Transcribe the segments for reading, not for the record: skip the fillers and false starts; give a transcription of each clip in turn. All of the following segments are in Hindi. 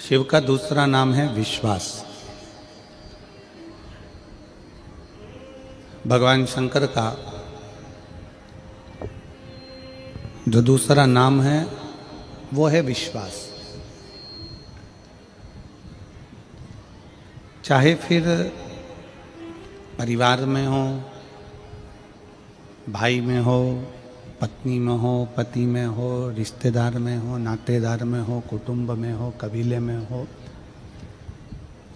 शिव का दूसरा नाम है विश्वास। भगवान शंकर का जो दूसरा नाम है वो है विश्वास। चाहे फिर परिवार में हो, भाई में हो, पत्नी में हो, पति में हो, रिश्तेदार में हो, नातेदार में हो, कुटुंब में हो, कबीले में हो,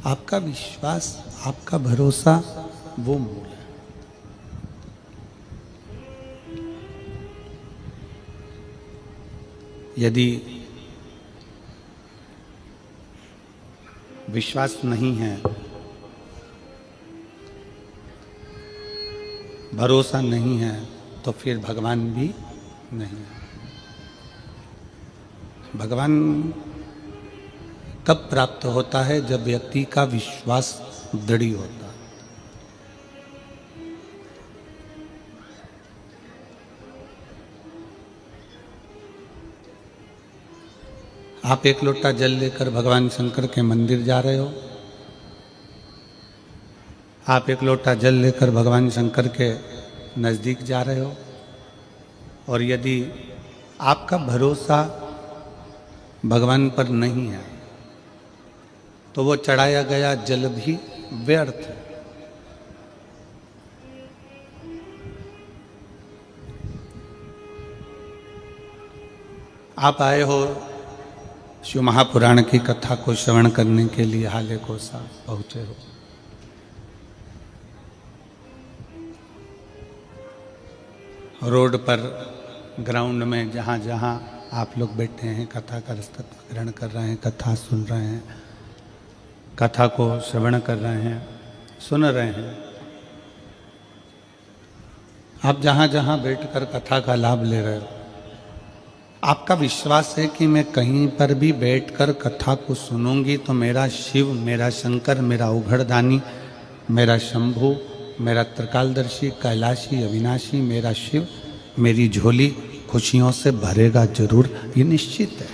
आपका विश्वास, आपका भरोसा वो मूल है। यदि विश्वास नहीं है, भरोसा नहीं है, तो फिर भगवान भी नहीं है। भगवान कब प्राप्त होता है? जब व्यक्ति का विश्वास दृढ़ होता है। आप एक लोटा जल लेकर भगवान शंकर के मंदिर जा रहे हो, आप एक लोटा जल लेकर भगवान शंकर के नज़दीक जा रहे हो, और यदि आपका भरोसा भगवान पर नहीं है तो वो चढ़ाया गया जल भी व्यर्थ है। आप आए हो शिव महापुराण की कथा को श्रवण करने के लिए, हाले कोसा पहुंचे हो, रोड पर, ग्राउंड में, जहाँ जहाँ आप लोग बैठे हैं, कथा का रसत्व ग्रहण कर रहे हैं, कथा सुन रहे हैं, कथा को श्रवण कर रहे हैं, सुन रहे हैं, आप जहाँ जहाँ बैठकर कथा का लाभ ले रहे हो, आपका विश्वास है कि मैं कहीं पर भी बैठकर कथा को सुनूंगी तो मेरा शिव, मेरा शंकर, मेरा उघड़दानी, मेरा शंभु, मेरा त्रिकालदर्शी, कैलाशी, अविनाशी, मेरा शिव मेरी झोली खुशियों से भरेगा जरूर, ये निश्चित है।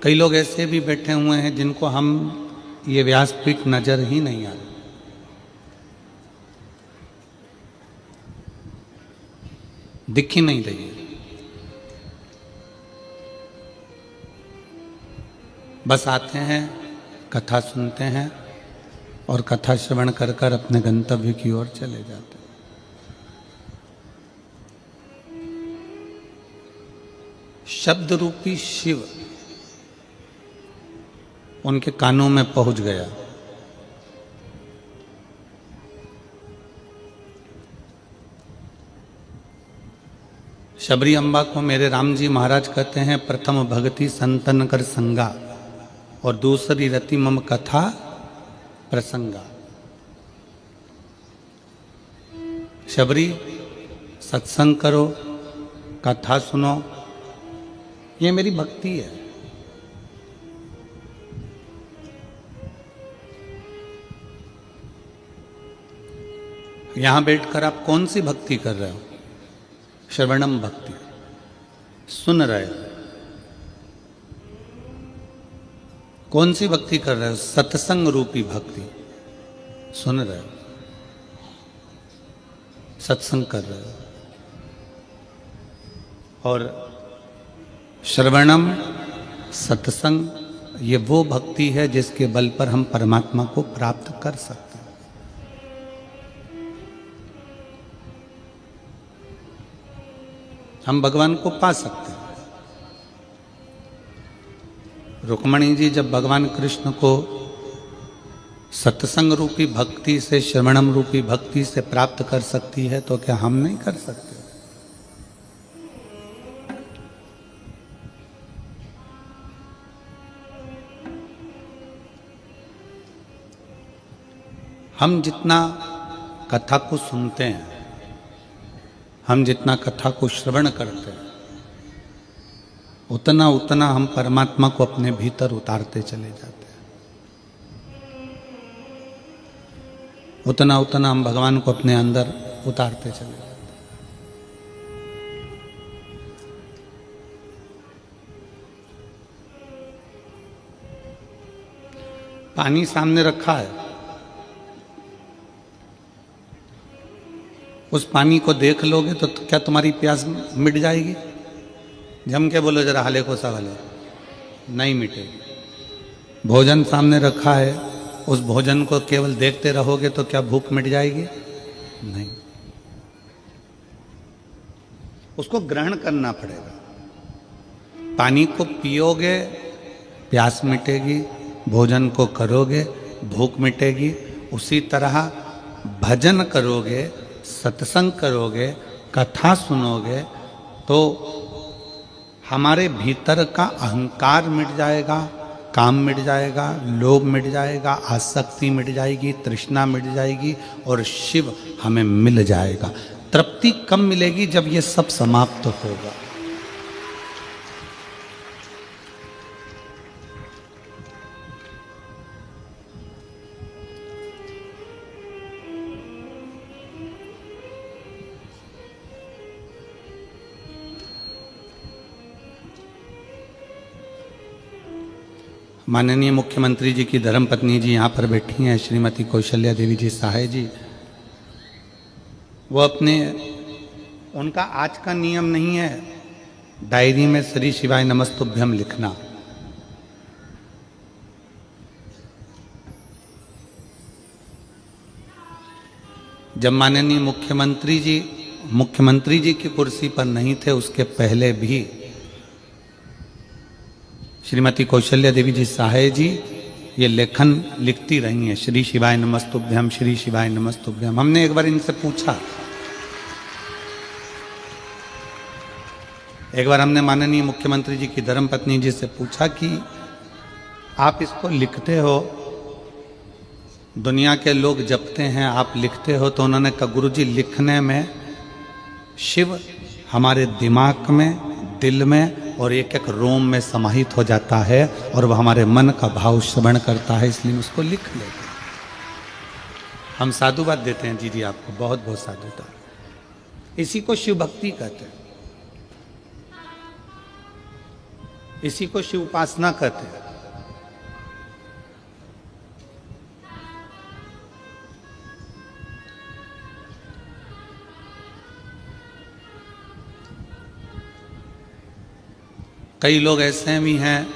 कई लोग ऐसे भी बैठे हुए हैं जिनको हम ये व्यासपीठ नजर ही नहीं आ रहा। दिख ही नहीं रही। बस आते हैं, कथा सुनते हैं और कथा श्रवण कर कर अपने गंतव्य की ओर चले जाते हैं। शब्द रूपी शिव उनके कानों में पहुंच गया। शबरी अम्बा को मेरे राम जी महाराज कहते हैं, प्रथम भक्ति संतन कर संगा और दूसरी रति मम कथा प्रसंगा। शबरी, सत्संग करो, कथा सुनो, ये मेरी भक्ति है। यहां बैठकर आप कौन सी भक्ति कर रहे हो? श्रवणम भक्ति, सुन रहे हो। कौन सी भक्ति कर रहे हो? सत्संग रूपी भक्ति, सुन रहे हो, सत्संग कर रहे हो। और श्रवणम, सत्संग, ये वो भक्ति है जिसके बल पर हम परमात्मा को प्राप्त कर सकते हैं। हम भगवान को पा सकते हैं। रुक्मणी जी जब भगवान कृष्ण को सत्संग रूपी भक्ति से, श्रवणम रूपी भक्ति से प्राप्त कर सकती है तो क्या हम नहीं कर सकते? हम जितना कथा को सुनते हैं, हम जितना कथा को श्रवण करते हैं, उतना उतना हम परमात्मा को अपने भीतर उतारते चले जाते हैं। उतना उतना हम भगवान को अपने अंदर उतारते चले जाते हैं। पानी सामने रखा है, उस पानी को देख लोगे तो क्या तुम्हारी प्यास मिट जाएगी? जम के बोलो जरा, हाले को सवाले, नहीं मिटेगी। भोजन सामने रखा है, उस भोजन को केवल देखते रहोगे तो क्या भूख मिट जाएगी? नहीं, उसको ग्रहण करना पड़ेगा। पानी को पियोगे प्यास मिटेगी, भोजन को करोगे भूख मिटेगी। उसी तरह भजन करोगे, सत्संग करोगे, कथा सुनोगे तो हमारे भीतर का अहंकार मिट जाएगा, काम मिट जाएगा, लोभ मिट जाएगा, आसक्ति मिट जाएगी, तृष्णा मिट जाएगी और शिव हमें मिल जाएगा। तृप्ति कब मिलेगी? जब ये सब समाप्त होगा। माननीय मुख्यमंत्री जी की धर्मपत्नी जी यहाँ पर बैठी हैं, श्रीमती कौशल्या देवी जी सहाय जी। वो उनका आज का नियम नहीं है डायरी में श्री शिवाय नमस्तुभ्यम लिखना। जब माननीय मुख्यमंत्री जी की कुर्सी पर नहीं थे, उसके पहले भी श्रीमती कौशल्या देवी जी सहाय जी ये लेखन लिखती रही हैं, श्री शिवाय नमस्तुभ्यम, श्री शिवाय नमस्तुभ्यम। हमने एक बार इनसे पूछा, एक बार हमने माननीय मुख्यमंत्री जी की धर्मपत्नी जी से पूछा कि आप इसको लिखते हो, दुनिया के लोग जपते हैं, आप लिखते हो, तो उन्होंने कहा गुरुजी लिखने में शिव हमारे दिमाग में, दिल में और एक एक रोम में समाहित हो जाता है और वह हमारे मन का भाव श्रवण करता है, इसलिए उसको लिख लेते हैं। हम साधुवाद देते हैं जी आपको, बहुत बहुत साधुवाद। इसी को शिव भक्ति कहते हैं, इसी को शिव उपासना कहते हैं। कई लोग ऐसे भी हैं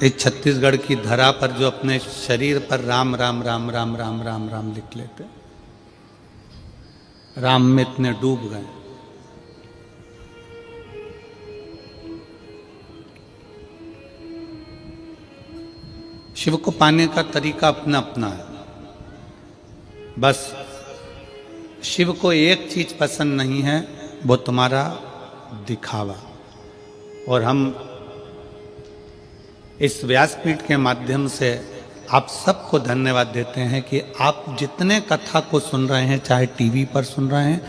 इस छत्तीसगढ़ की धरा पर जो अपने शरीर पर राम राम राम राम राम राम राम लिख लेते, राम में इतने डूब गए। शिव को पाने का तरीका अपना अपना है। बस शिव को एक चीज पसंद नहीं है, वो तुम्हारा दिखावा। और हम इस व्यासपीठ के माध्यम से आप सबको धन्यवाद देते हैं कि आप जितने कथा को सुन रहे हैं, चाहे टीवी पर सुन रहे हैं,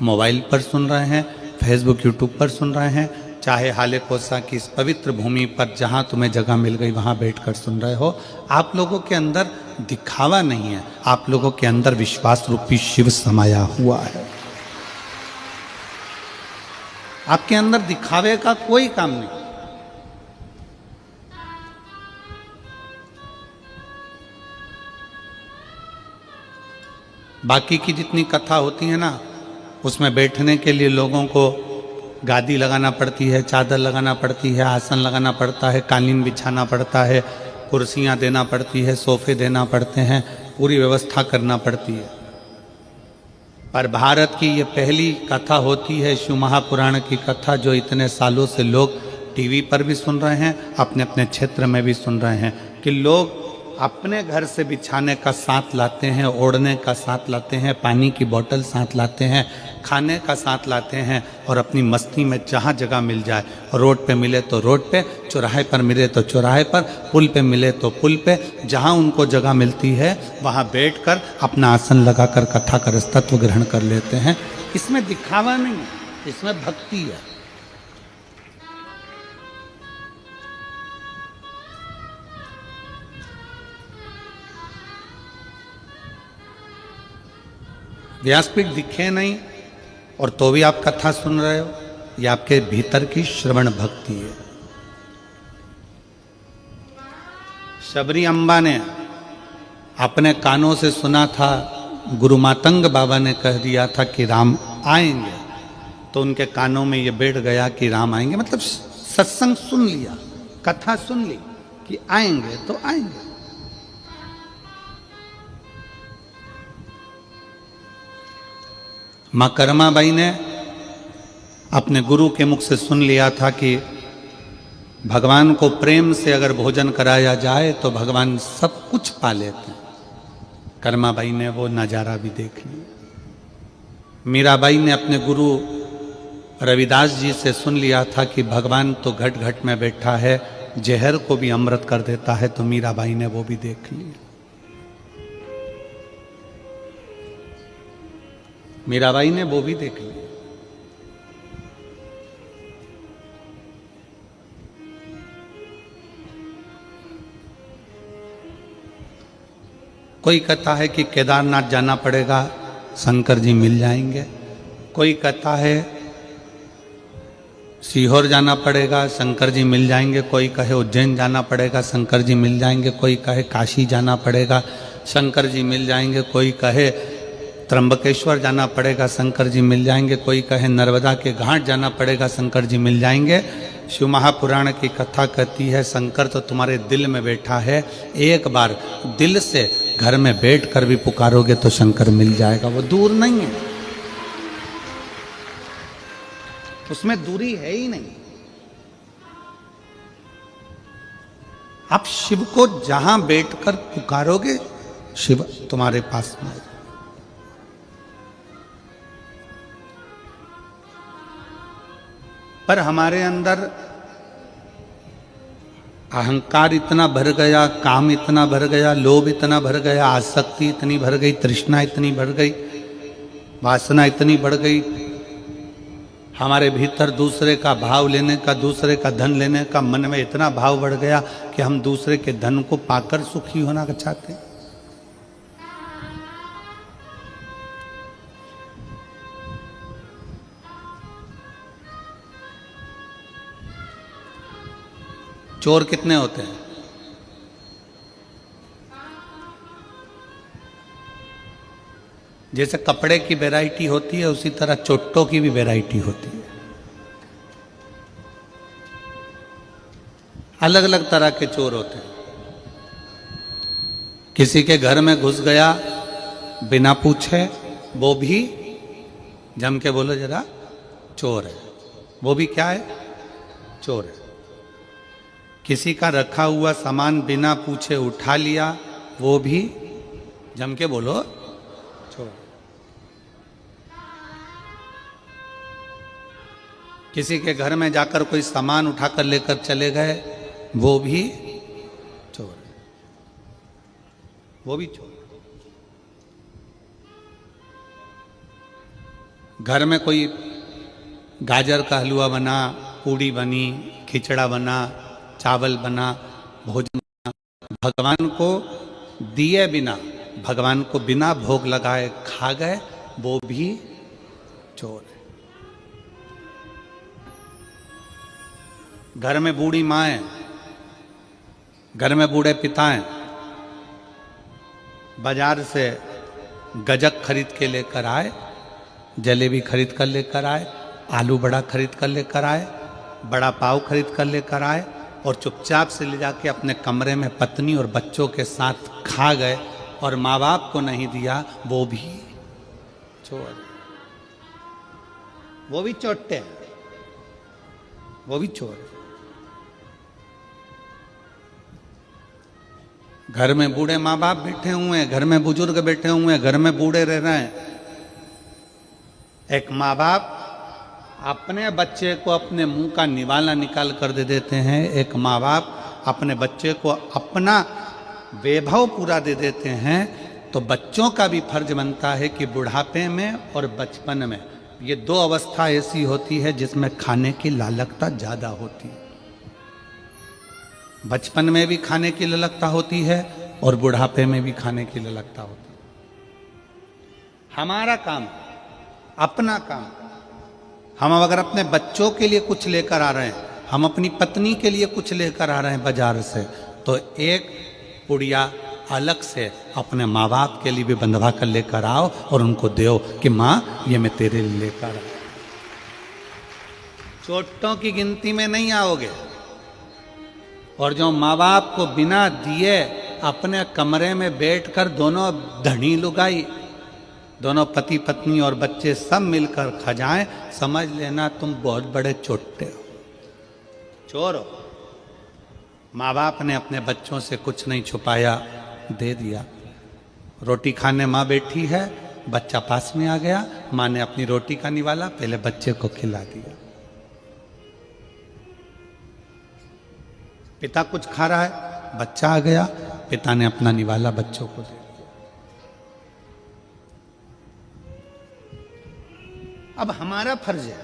मोबाइल पर सुन रहे हैं, फेसबुक यूट्यूब पर सुन रहे हैं, चाहे हाले कोसा की इस पवित्र भूमि पर जहां तुम्हें जगह मिल गई वहां बैठकर सुन रहे हो, आप लोगों के अंदर दिखावा नहीं है, आप लोगों के अंदर विश्वास रूपी शिव समाया हुआ है। आपके अंदर दिखावे का कोई काम नहीं। बाकी की जितनी कथा होती है ना, उसमें बैठने के लिए लोगों को गादी लगाना पड़ती है, चादर लगाना पड़ती है, आसन लगाना पड़ता है, कालीन बिछाना पड़ता है, कुर्सियां देना पड़ती है, सोफे देना पड़ते हैं, पूरी व्यवस्था करना पड़ती है। पर भारत की ये पहली कथा होती है शिव महापुराण की कथा, जो इतने सालों से लोग टीवी पर भी सुन रहे हैं, अपने अपने क्षेत्र में भी सुन रहे हैं, कि लोग अपने घर से बिछाने का साथ लाते हैं, ओढ़ने का साथ लाते हैं, पानी की बोतल साथ लाते हैं, खाने का साथ लाते हैं और अपनी मस्ती में जहाँ जगह मिल जाए, रोड पे मिले तो रोड पे, चौराहे पर मिले तो चौराहे पर, पुल पे मिले तो पुल पे, जहाँ उनको जगह मिलती है वहाँ बैठकर अपना आसन लगाकर कथा का रसतत्व ग्रहण कर लेते हैं। इसमें दिखावा नहीं, इसमें भक्ति है। व्यासपीठ दिखे नहीं और तो भी आप कथा सुन रहे हो, ये आपके भीतर की श्रवण भक्ति है। शबरी अम्बा ने अपने कानों से सुना था, गुरु मातंग बाबा ने कह दिया था कि राम आएंगे, तो उनके कानों में ये बैठ गया कि राम आएंगे, मतलब सत्संग सुन लिया, कथा सुन ली कि आएंगे तो आएंगे। मां कर्माबाई ने अपने गुरु के मुख से सुन लिया था कि भगवान को प्रेम से अगर भोजन कराया जाए तो भगवान सब कुछ पा लेते हैं। कर्माबाई ने वो नज़ारा भी देख लिया। मीराबाई ने अपने गुरु रविदास जी से सुन लिया था कि भगवान तो घट घट में बैठा है, जहर को भी अमृत कर देता है, तो मीराबाई ने वो भी देख लिया। मीराबाई ने वो भी देख लिया। कोई कहता है कि केदारनाथ जाना पड़ेगा, शंकर जी मिल जाएंगे। कोई कहता है सीहोर जाना पड़ेगा, शंकर जी मिल जाएंगे। कोई कहे उज्जैन जाना पड़ेगा, शंकर जी मिल जाएंगे। कोई कहे काशी जाना पड़ेगा, शंकर जी मिल जाएंगे। कोई कहे त्र्यंबकेश्वर जाना पड़ेगा, शंकर जी मिल जाएंगे। कोई कहे नर्मदा के घाट जाना पड़ेगा, शंकर जी मिल जाएंगे। शिव महापुराण की कथा कहती है शंकर तो तुम्हारे दिल में बैठा है, एक बार दिल से घर में बैठ कर भी पुकारोगे तो शंकर मिल जाएगा। वो दूर नहीं है, उसमें दूरी है ही नहीं। आप शिव को जहां बैठकर पुकारोगे शिव तुम्हारे पास में। पर हमारे अंदर अहंकार इतना भर गया, काम इतना भर गया, लोभ इतना भर गया, आसक्ति इतनी भर गई, तृष्णा इतनी भर गई, वासना इतनी बढ़ गई। हमारे भीतर दूसरे का भाव लेने का, दूसरे का धन लेने का मन में इतना भाव बढ़ गया कि हम दूसरे के धन को पाकर सुखी होना चाहते हैं। चोर कितने होते हैं? जैसे कपड़े की वैरायटी होती है उसी तरह चोट्टों की भी वैरायटी होती है। अलग अलग तरह के चोर होते हैं। किसी के घर में घुस गया बिना पूछे, वो भी जम के बोलो जरा चोर है। वो भी क्या है? चोर है। किसी का रखा हुआ सामान बिना पूछे उठा लिया, वो भी जम के बोलो चोर। किसी के घर में जाकर कोई सामान उठाकर लेकर चले गए, वो भी चोर, वो भी चोर। घर में कोई गाजर का हलवा बना, पूड़ी बनी, खिचड़ा बना, चावल बना, भोजन बना, भगवान को दिए बिना, भगवान को बिना भोग लगाए खा गए, वो भी चोर है। घर में बूढ़ी माँ, घर में बूढ़े पिता हैं, बाजार से गजक खरीद के लेकर आए, जलेबी खरीद कर लेकर आए, आलू बड़ा खरीद कर लेकर आए, बड़ा पाव खरीद कर लेकर आए और चुपचाप से ले जाके अपने कमरे में पत्नी और बच्चों के साथ खा गए और माँ बाप को नहीं दिया, वो भी चोर, वो भी चोट्टे हैं, वो भी चोर है। घर में बूढ़े माँ बाप बैठे हुए हैं, घर में बुजुर्ग बैठे हुए हैं, घर में बूढ़े रह रहे हैं। एक माँ बाप अपने बच्चे को अपने मुंह का निवाला निकाल कर दे देते हैं। एक माँ बाप अपने बच्चे को अपना वैभव पूरा दे देते हैं। तो बच्चों का भी फर्ज बनता है कि बुढ़ापे में और बचपन में, ये दो अवस्था ऐसी होती है जिसमें खाने की लालकता ज़्यादा होती है। बचपन में भी खाने की ललकता होती है और बुढ़ापे में भी खाने की ललकता होती है। हमारा काम, अपना काम, हम अगर अपने बच्चों के लिए कुछ लेकर आ रहे हैं, हम अपनी पत्नी के लिए कुछ लेकर आ रहे हैं बाजार से, तो एक पुड़िया अलग से अपने माँ बाप के लिए भी बंधवा कर लेकर आओ और उनको दो कि माँ ये मैं तेरे लिए लेकर आया। चोटों की गिनती में नहीं आओगे। और जो माँ बाप को बिना दिए अपने कमरे में बैठकर दोनों धनी लुगाई, दोनों पति पत्नी और बच्चे सब मिलकर खा जाएं, समझ लेना तुम बहुत बड़े चोटे हो, चोर हो। माँ बाप ने अपने बच्चों से कुछ नहीं छुपाया, दे दिया। रोटी खाने माँ बैठी है, बच्चा पास में आ गया, माँ ने अपनी रोटी का निवाला पहले बच्चे को खिला दिया। पिता कुछ खा रहा है, बच्चा आ गया, पिता ने अपना निवाला बच्चों को दे दिया। अब हमारा फर्ज है,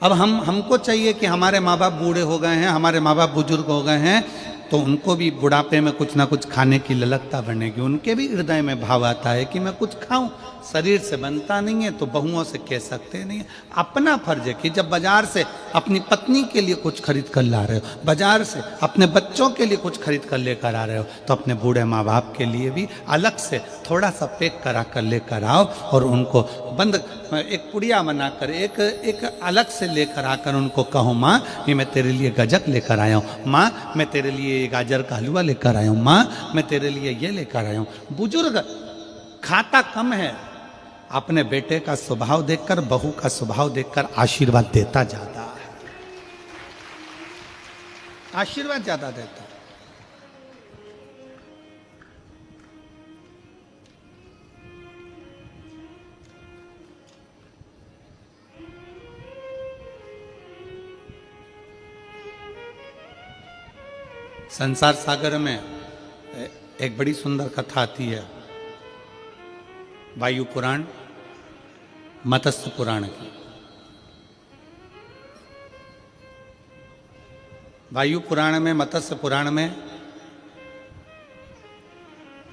अब हमको चाहिए कि हमारे माँ बाप बूढ़े हो गए हैं, हमारे माँ बाप बुजुर्ग हो गए हैं, तो उनको भी बुढ़ापे में कुछ ना कुछ खाने की ललकता बनेगी। उनके भी हृदय में भाव आता है कि मैं कुछ खाऊं। शरीर से बनता नहीं है तो बहुओं से कह सकते नहीं है। अपना फर्ज है कि जब बाजार से अपनी पत्नी के लिए कुछ खरीद कर ला रहे हो, बाजार से अपने बच्चों के लिए कुछ खरीद कर लेकर आ रहे हो, तो अपने बूढ़े माँ बाप के लिए भी अलग से थोड़ा सा पैक करा कर लेकर आओ और उनको बंद एक पुड़िया बनाकर एक अलग से लेकर आकर उनको कहो, माँ ये मैं तेरे लिए गजक लेकर आया हूँ, माँ मैं तेरे लिए गाजर का हलवा लेकर आया हूँ, माँ मैं तेरे लिए ये लेकर आया हूँ। बुजुर्ग खाता कम है, अपने बेटे का स्वभाव देखकर, बहू का स्वभाव देखकर आशीर्वाद देता ज्यादा है, आशीर्वाद ज्यादा देता है। संसार सागर में एक बड़ी सुंदर कथा आती है, वायु पुराण मत्स्य पुराण की। वायु पुराण में, मत्स्य पुराण में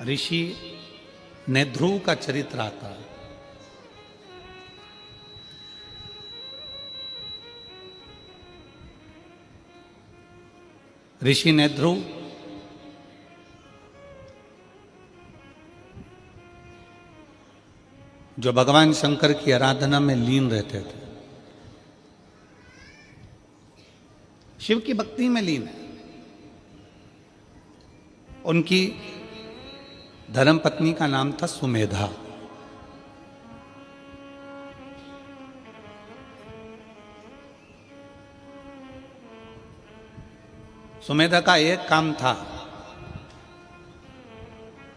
ऋषि नेध्रुव का चरित्र आता है। ऋषि नेध्रुव जो भगवान शंकर की आराधना में लीन रहते थे, शिव की भक्ति में लीन है। उनकी धर्मपत्नी का नाम था सुमेधा। सुमेधा का एक काम था,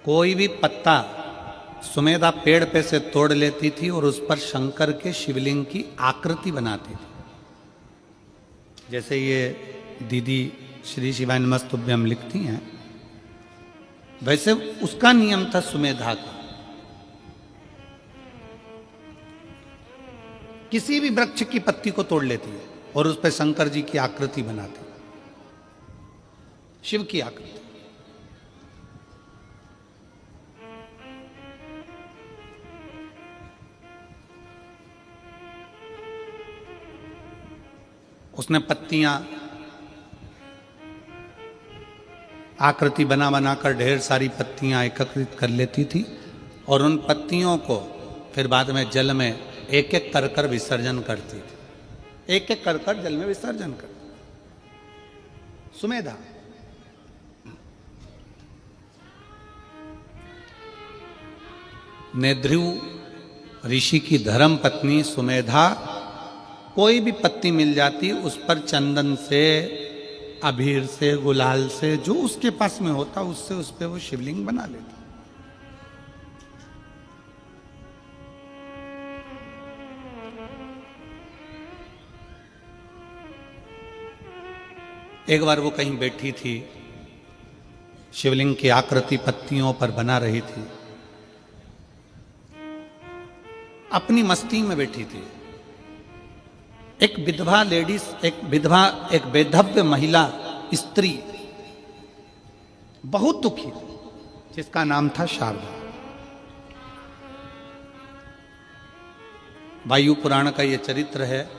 कोई भी पत्ता सुमेधा पेड़ पे से तोड़ लेती थी और उस पर शंकर के शिवलिंग की आकृति बनाती थी। जैसे ये दीदी श्री शिवाय नमस्तुभ्यम लिखती हैं, वैसे उसका नियम था सुमेधा का। किसी भी वृक्ष की पत्ती को तोड़ लेती है और उस पर शंकर जी की आकृति बनाती, शिव की आकृति। उसने पत्तियां आकृति बना बनाकर ढेर सारी पत्तियां एकत्रित कर लेती थी और उन पत्तियों को फिर बाद में जल में एक एक कर कर विसर्जन करती थी, एक एक कर कर जल में विसर्जन करती सुमेधा। नेध्रुव ऋषि की धर्म पत्नी सुमेधा कोई भी पत्ती मिल जाती, उस पर चंदन से, अबीर से, गुलाल से, जो उसके पास में होता उससे उस पर वो शिवलिंग बना लेती। एक बार वो कहीं बैठी थी, शिवलिंग की आकृति पत्तियों पर बना रही थी, अपनी मस्ती में बैठी थी। एक विधवा लेडीज, एक बेधव्य महिला स्त्री बहुत दुखी थी, जिसका नाम था शारदा। वायु पुराण का यह चरित्र है,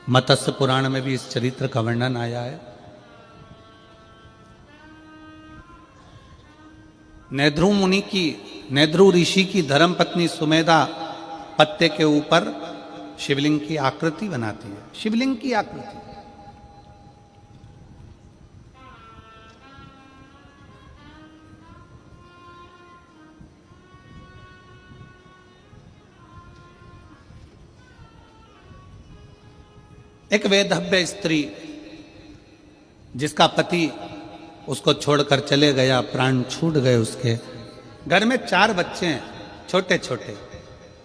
मत्स्य पुराण में भी इस चरित्र का वर्णन आया है। नेद्रु मुनि की, नेद्रु ऋषि की धर्मपत्नी सुमेधा पत्ते के ऊपर शिवलिंग की आकृति बनाती है, शिवलिंग की आकृति। एक वैधव्य स्त्री जिसका पति उसको छोड़कर चले गया, प्राण छूट गए उसके, घर में 4 बच्चे हैं छोटे छोटे,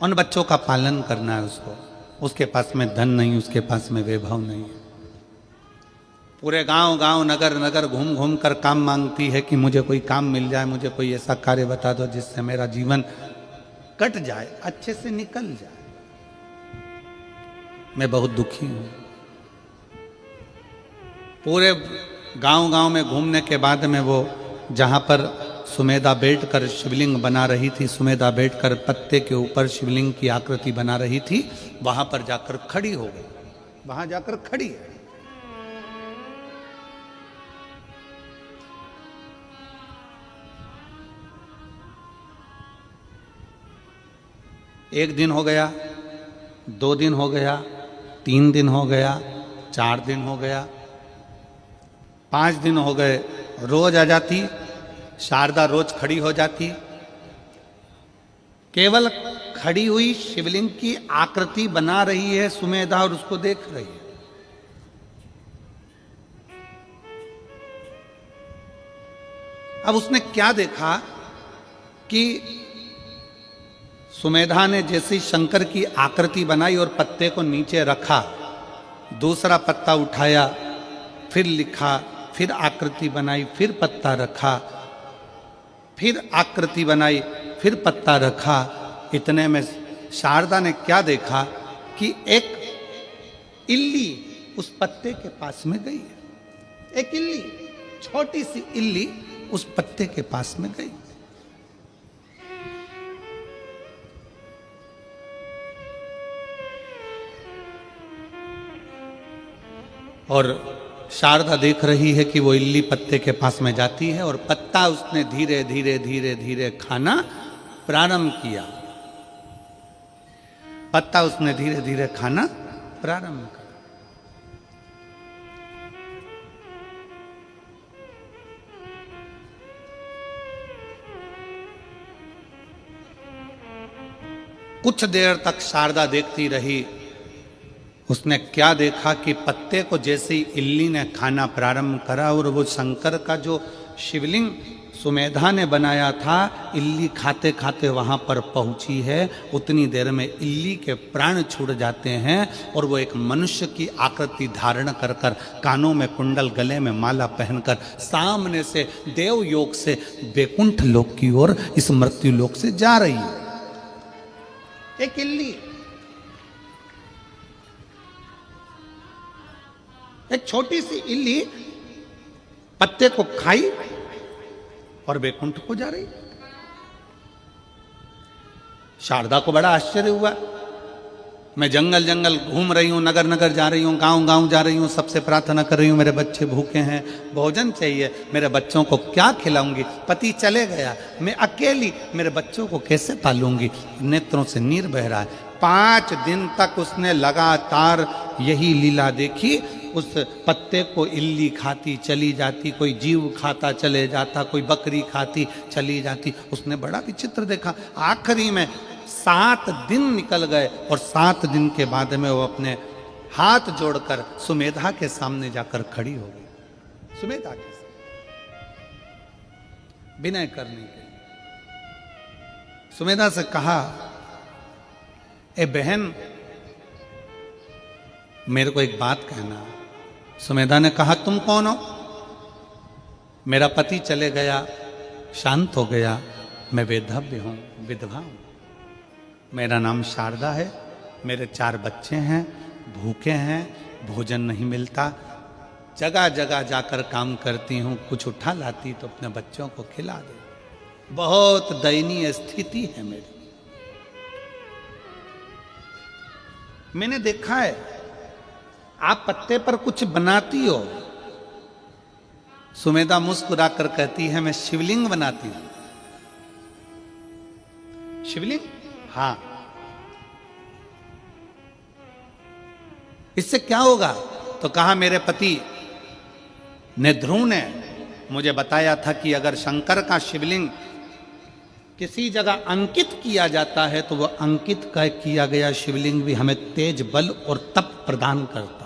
उन बच्चों का पालन करना है उसको, उसके पास में धन नहीं, उसके पास में वैभव नहीं है। पूरे गांव गांव नगर नगर घूम घूम कर काम मांगती है कि मुझे कोई काम मिल जाए, मुझे कोई ऐसा कार्य बता दो जिससे मेरा जीवन कट जाए, अच्छे से निकल जाए, मैं बहुत दुखी हूं। पूरे गांव गांव में घूमने के बाद में वो जहां पर सुमेधा बैठकर शिवलिंग बना रही थी, सुमेधा बैठकर पत्ते के ऊपर शिवलिंग की आकृति बना रही थी, वहां पर जाकर खड़ी हो गई, वहां जाकर खड़ी है। एक दिन हो गया, 2 दिन हो गया, 3 दिन हो गया, 4 दिन हो गया, 5 दिन हो गए, रोज आ जाती शारदा, रोज खड़ी हो जाती, केवल खड़ी हुई शिवलिंग की आकृति बना रही है सुमेधा और उसको देख रही है। अब उसने क्या देखा कि सुमेधा ने जैसे शंकर की आकृति बनाई और पत्ते को नीचे रखा, दूसरा पत्ता उठाया, फिर लिखा, फिर आकृति बनाई, फिर पत्ता रखा, फिर आकृति बनाई, फिर पत्ता रखा, इतने में शारदा ने क्या देखा कि एक इल्ली उस पत्ते के पास में गई है। एक इल्ली, छोटी सी इल्ली उस पत्ते के पास में गई। और शारदा देख रही है कि वो इल्ली पत्ते के पास में जाती है और पत्ता उसने धीरे धीरे धीरे धीरे खाना प्रारंभ किया, पत्ता उसने धीरे धीरे खाना प्रारंभ किया। कुछ देर तक शारदा देखती रही। उसने क्या देखा कि पत्ते को जैसे ही इल्ली ने खाना प्रारंभ करा और वो शंकर का जो शिवलिंग सुमेधा ने बनाया था, इल्ली खाते खाते वहां पर पहुंची है, उतनी देर में इल्ली के प्राण छूट जाते हैं और वो एक मनुष्य की आकृति धारण कर कर, कानों में कुंडल, गले में माला पहनकर, सामने से देव योग से वैकुंठ लोक की ओर, इस मृत्यु लोक से जा रही है। एक इल्ली, एक छोटी सी इल्ली पत्ते को खाई और वैकुंठ को जा रही। शारदा को बड़ा आश्चर्य हुआ। मैं जंगल जंगल घूम रही हूं, नगर नगर जा रही हूं, गांव गांव जा रही हूं, सबसे प्रार्थना कर रही हूं, मेरे बच्चे भूखे हैं, भोजन चाहिए, मेरे बच्चों को क्या खिलाऊंगी, पति चले गया, मैं अकेली मेरे बच्चों को कैसे पालूंगी, नेत्रों से नीर बह रहा है। 5 दिन तक उसने लगातार यही लीला देखी। उस पत्ते को इल्ली खाती चली जाती, कोई जीव खाता चले जाता, कोई बकरी खाती चली जाती। उसने बड़ा विचित्र देखा। आखिरी में 7 दिन निकल गए और 7 दिन के बाद में वो अपने हाथ जोड़कर सुमेधा के सामने जाकर खड़ी हो गई। सुमेधा के सामने विनय करने के लिए सुमेधा से कहा, ए बहन, मेरे को एक बात कहना। सुमेधा ने कहा, तुम कौन हो? मेरा पति चले गया, शांत हो गया, मैं वैधव्य हूं, विधवा हूं, मेरा नाम शारदा है, मेरे 4 बच्चे हैं, भूखे हैं, भोजन नहीं मिलता, जगह जगह जाकर काम करती हूं, कुछ उठा लाती तो अपने बच्चों को खिला दे। बहुत दयनीय स्थिति है मेरी। मैंने देखा है आप पत्ते पर कुछ बनाती हो। सुमेधा मुस्कुराकर कहती है, मैं शिवलिंग बनाती हूं। शिवलिंग, हाँ। इससे क्या होगा? तो कहा मेरे पति निध्रुव ने मुझे बताया था कि अगर शंकर का शिवलिंग किसी जगह अंकित किया जाता है तो वह अंकित का किया गया शिवलिंग भी हमें तेज बल और तप प्रदान करता।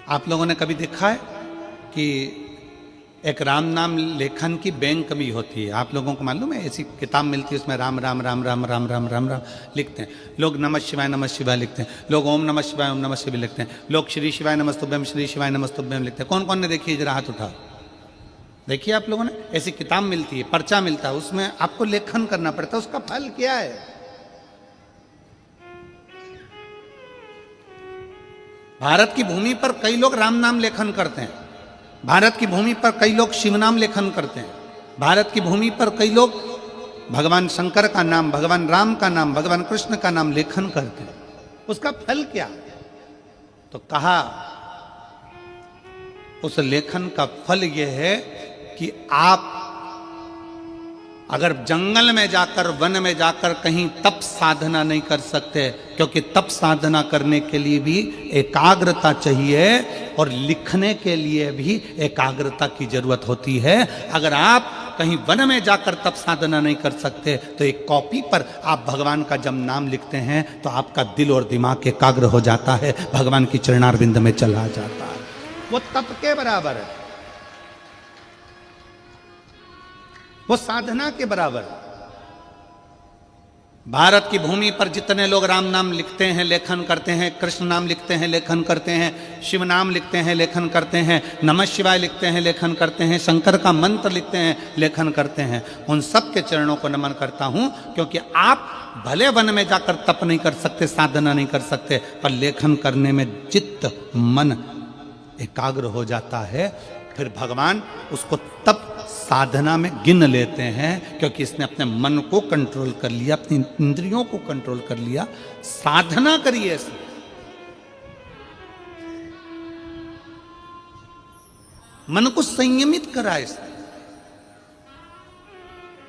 आप लोगों ने कभी देखा है कि एक राम नाम लेखन की बैंक भी होती है? आप लोगों को मालूम है? ऐसी किताब मिलती है, उसमें राम राम राम राम राम राम राम राम लिखते हैं लोग। नमः शिवाय लिखते हैं लोग। ओम नमः शिवाय लिखते हैं लोग। श्री शिवाय नमस्तुभ्यम श्री शिवाय नमस्तुभ्यम लिखते हैं। कौन कौन ने देखी? जरा हाथ उठाओ। देखिए आप लोगों ने, ऐसी किताब मिलती है, पर्चा मिलता है, उसमें आपको लेखन करना पड़ता है। उसका फल क्या है? भारत की भूमि पर कई लोग राम नाम लेखन करते हैं। भारत की भूमि पर कई लोग शिव नाम लेखन करते हैं। भारत की भूमि पर कई लोग भगवान शंकर का नाम, भगवान राम का नाम, भगवान कृष्ण का नाम लेखन करते हैं। उसका फल क्या? तो कहा उस लेखन का फल यह है कि आप अगर जंगल में जाकर, वन में जाकर कहीं तप साधना नहीं कर सकते, क्योंकि तप साधना करने के लिए भी एकाग्रता चाहिए और लिखने के लिए भी एकाग्रता की जरूरत होती है। अगर आप कहीं वन में जाकर तप साधना नहीं कर सकते तो एक कॉपी पर आप भगवान का जब नाम लिखते हैं तो आपका दिल और दिमाग एकाग्र हो जाता है, भगवान की चरणारविंद में चला जाता है। वो तप के बराबर है, वो साधना के बराबर। भारत की भूमि पर जितने लोग राम नाम लिखते हैं, लेखन करते हैं, कृष्ण नाम लिखते हैं, लेखन करते हैं, शिव नाम लिखते हैं, लेखन करते हैं, नमः शिवाय लिखते हैं, लेखन करते हैं, शंकर का मंत्र लिखते हैं, लेखन करते हैं, उन सब के चरणों को नमन करता हूं। क्योंकि आप भले वन में जाकर तप नहीं कर सकते, साधना नहीं कर सकते, पर लेखन करने में चित्त मन एकाग्र हो जाता है। फिर भगवान उसको तप साधना में गिन लेते हैं, क्योंकि इसने अपने मन को कंट्रोल कर लिया, अपनी इंद्रियों को कंट्रोल कर लिया। साधना करिए इसने। मन को संयमित करा इसने।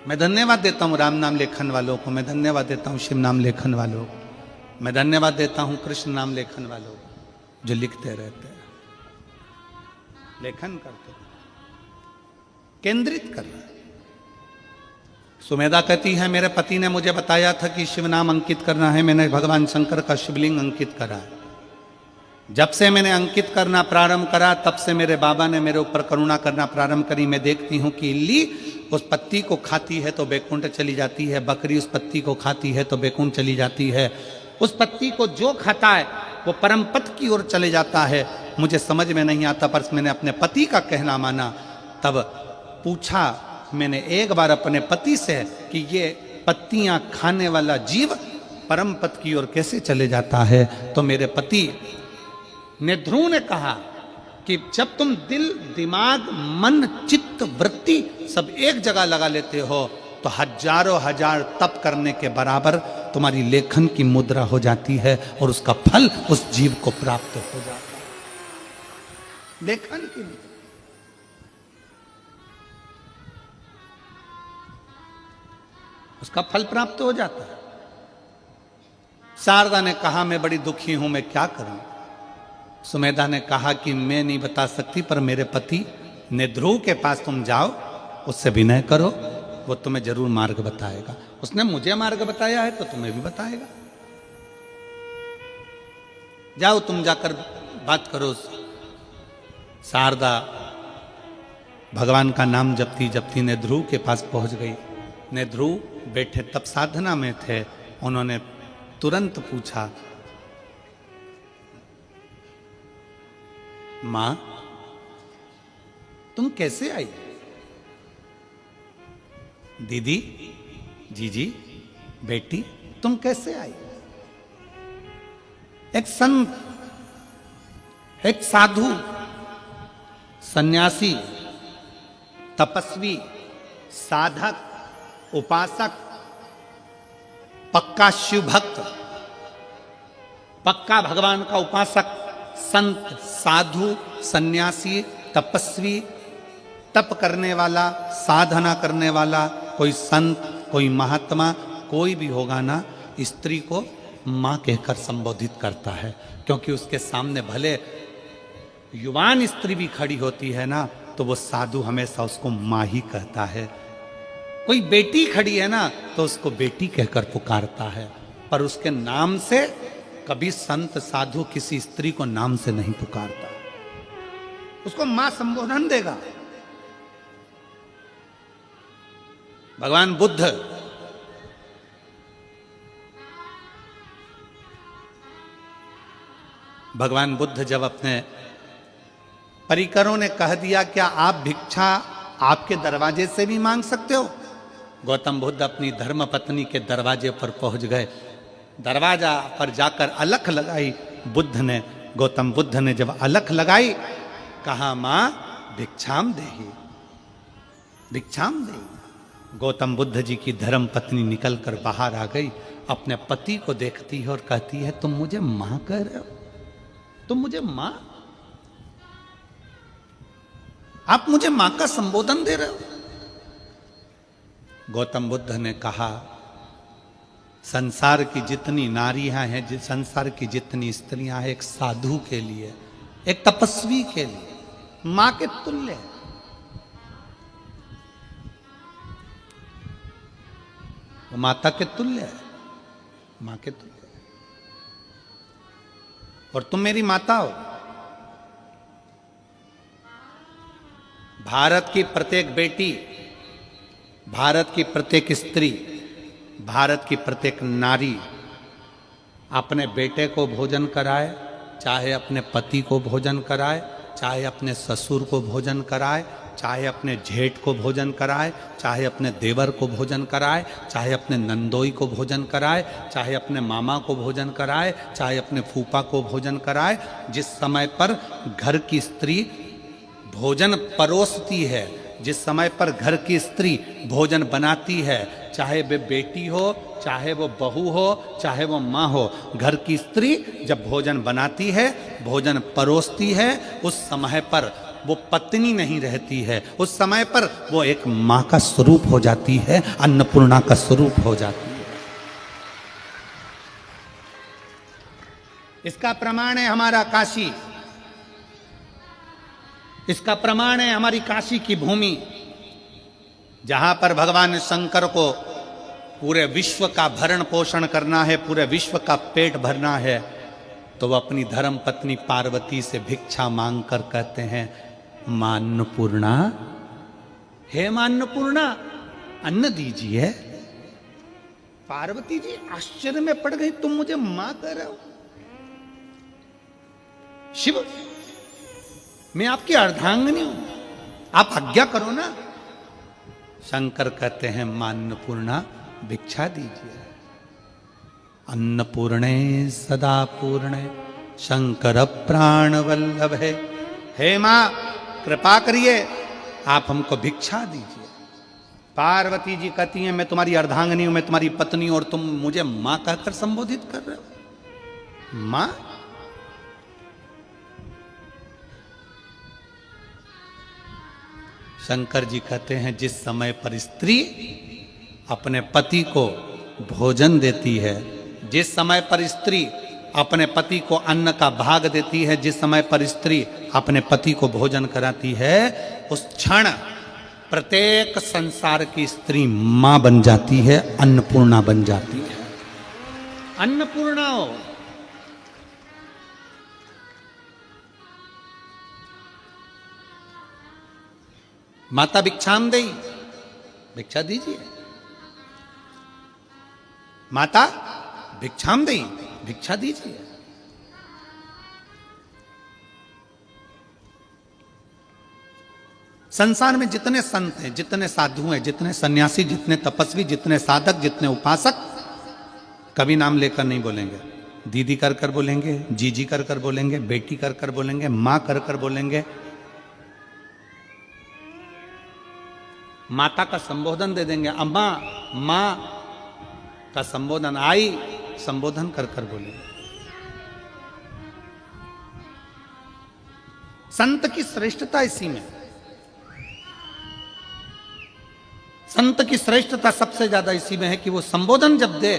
मैं धन्यवाद देता हूं राम नाम लेखन वालों को, मैं धन्यवाद देता हूं शिव नाम लेखन वालों को, मैं धन्यवाद देता हूं कृष्ण नाम लेखन वालों को, जो लिखते रहते हैं, लेखन करते, केंद्रित कर रहा है। सुमेधा कहती है मेरे पति ने मुझे बताया था कि शिव नाम अंकित करना है, मैंने भगवान शंकर का शिवलिंग अंकित करा है। जब से मैंने अंकित करना प्रारंभ करा तब से मेरे बाबा ने मेरे ऊपर करुणा करना प्रारंभ करी। मैं देखती हूँ कि इल्ली उस पत्ती को खाती है तो बैकुंठ चली जाती है, बकरी उस पत्ती को खाती है तो बैकुंठ चली जाती है। उस पत्ती को जो खाता है वो परम पद की ओर चले जाता है। मुझे समझ में नहीं आता, पर मैंने अपने पति का कहना माना। तब पूछा मैंने एक बार अपने पति से कि ये पत्तियां खाने वाला जीव परम पद की ओर कैसे चले जाता है? तो मेरे पति निध्रुव ने कहा कि जब तुम दिल, दिमाग, मन, चित्त, वृत्ति सब एक जगह लगा लेते हो तो हजारों हजार तप करने के बराबर तुम्हारी लेखन की मुद्रा हो जाती है और उसका फल उस जीव को प्राप्त हो जाता है। लेखन की मुद्रा, उसका फल प्राप्त हो जाता है। शारदा ने कहा मैं बड़ी दुखी हूं, मैं क्या करूं? सुमेधा ने कहा कि मैं नहीं बता सकती, पर मेरे पति निध्रुव के पास तुम जाओ, उससे विनय करो, वो तुम्हें जरूर मार्ग बताएगा। उसने मुझे मार्ग बताया है तो तुम्हें भी बताएगा। जाओ तुम जाकर बात करो। शारदा भगवान का नाम जपती जपती निध्रुव के पास पहुंच गई। निध्रुव बैठे तप साधना में थे। उन्होंने तुरंत पूछा, मां तुम कैसे आई? दीदी, जीजी, बेटी तुम कैसे आई? एक संत, एक साधु, सन्यासी, तपस्वी, साधक, उपासक, पक्का शिव भक्त, पक्का भगवान का उपासक, संत, साधु, सन्यासी, तपस्वी, तप करने वाला, साधना करने वाला, कोई संत, कोई महात्मा, कोई भी होगा ना, स्त्री को मां कहकर संबोधित करता है, क्योंकि उसके सामने भले युवान स्त्री भी खड़ी होती है ना, तो वो साधु हमेशा उसको मां ही कहता है। कोई बेटी खड़ी है ना, तो उसको बेटी कहकर पुकारता है, पर उसके नाम से कभी संत साधु किसी स्त्री को नाम से नहीं पुकारता, उसको मां संबोधन देगा। भगवान बुद्ध जब अपने परिकरों ने कह दिया क्या आप भिक्षा आपके दरवाजे से भी मांग सकते हो, गौतम बुद्ध अपनी धर्म पत्नी के दरवाजे पर पहुंच गए। दरवाजा पर जाकर अलख लगाई गौतम बुद्ध ने जब अलख लगाई, कहा मां भिक्षाम देहि, भिक्षाम देहि। गौतम बुद्ध जी की धर्म पत्नी निकलकर बाहर आ गई, अपने पति को देखती है और कहती है तुम मुझे मां कह रहे हो, तुम मुझे मां, आप मुझे मां का संबोधन दे रहे हो। गौतम बुद्ध ने कहा संसार की जितनी नारियां हैं, संसार की जितनी स्त्रियां हैं, एक साधु के लिए, एक तपस्वी के लिए मां के तुल्य है। वो माता के तुल्य है, मां के तुल्य है। और तुम मेरी माता हो। भारत की प्रत्येक बेटी, भारत की प्रत्येक स्त्री, भारत की प्रत्येक नारी अपने बेटे को भोजन कराए, चाहे अपने पति को भोजन कराए, चाहे अपने ससुर को भोजन कराए, चाहे अपने जेठ को भोजन कराए, चाहे अपने देवर को भोजन कराए, चाहे अपने नंदोई को भोजन कराए, चाहे अपने मामा को भोजन कराए, चाहे अपने फूफा को भोजन कराए। जिस समय पर घर की स्त्री भोजन परोसती है, जिस समय पर घर की स्त्री भोजन बनाती है, चाहे वे बेटी हो, चाहे वो बहू हो, चाहे वो माँ हो, घर की स्त्री जब भोजन बनाती है, भोजन परोसती है, उस समय पर वो पत्नी नहीं रहती है, उस समय पर वो एक माँ का स्वरूप हो जाती है, अन्नपूर्णा का स्वरूप हो जाती है। इसका प्रमाण है हमारा काशी, इसका प्रमाण है हमारी काशी की भूमि, जहां पर भगवान शंकर को पूरे विश्व का भरण पोषण करना है, पूरे विश्व का पेट भरना है, तो वह अपनी धर्म पत्नी पार्वती से भिक्षा मांग कर कहते हैं मां अन्नपूर्णा, हे मां अन्नपूर्णा अन्न दीजिए। पार्वती जी आश्चर्य में पड़ गई, तुम मुझे मां कह रहे हो? शिव, मैं आपकी अर्धांगिनी हूं, आप आज्ञा करो ना। शंकर कहते हैं मां अन्नपूर्णा भिक्षा दीजिए। अन्नपूर्णे सदा पूर्णे शंकर प्राण वल्लभे, हे मां कृपा करिए, आप हमको भिक्षा दीजिए। पार्वती जी कहती हैं मैं तुम्हारी अर्धांगिनी हूं, मैं तुम्हारी पत्नी, और तुम मुझे मां कहकर संबोधित कर रहे हो। मां, शंकर जी कहते हैं जिस समय पर स्त्री अपने पति को भोजन देती है, जिस समय पर स्त्री अपने पति को अन्न का भाग देती है, जिस समय पर स्त्री अपने पति को भोजन कराती है, उस क्षण प्रत्येक संसार की स्त्री मां बन जाती है, अन्नपूर्णा बन जाती है। अन्नपूर्णा हो। माता भिक्षाम देहि, भिक्षा दीजिए। माता भिक्षाम देहि, भिक्षा दीजिए। संसार में जितने संत हैं, जितने साधु हैं, जितने सन्यासी, जितने तपस्वी, जितने साधक, जितने उपासक, कभी नाम लेकर नहीं बोलेंगे। दीदी कर कर बोलेंगे, जीजी कर कर बोलेंगे, बेटी कर कर बोलेंगे, मां कर कर बोलेंगे। माता का संबोधन दे देंगे, अम्मा, मां का संबोधन, आई संबोधन कर कर बोलेंगे। संत की श्रेष्ठता इसी में। संत की श्रेष्ठता सबसे ज्यादा इसी में है कि वो संबोधन जब दे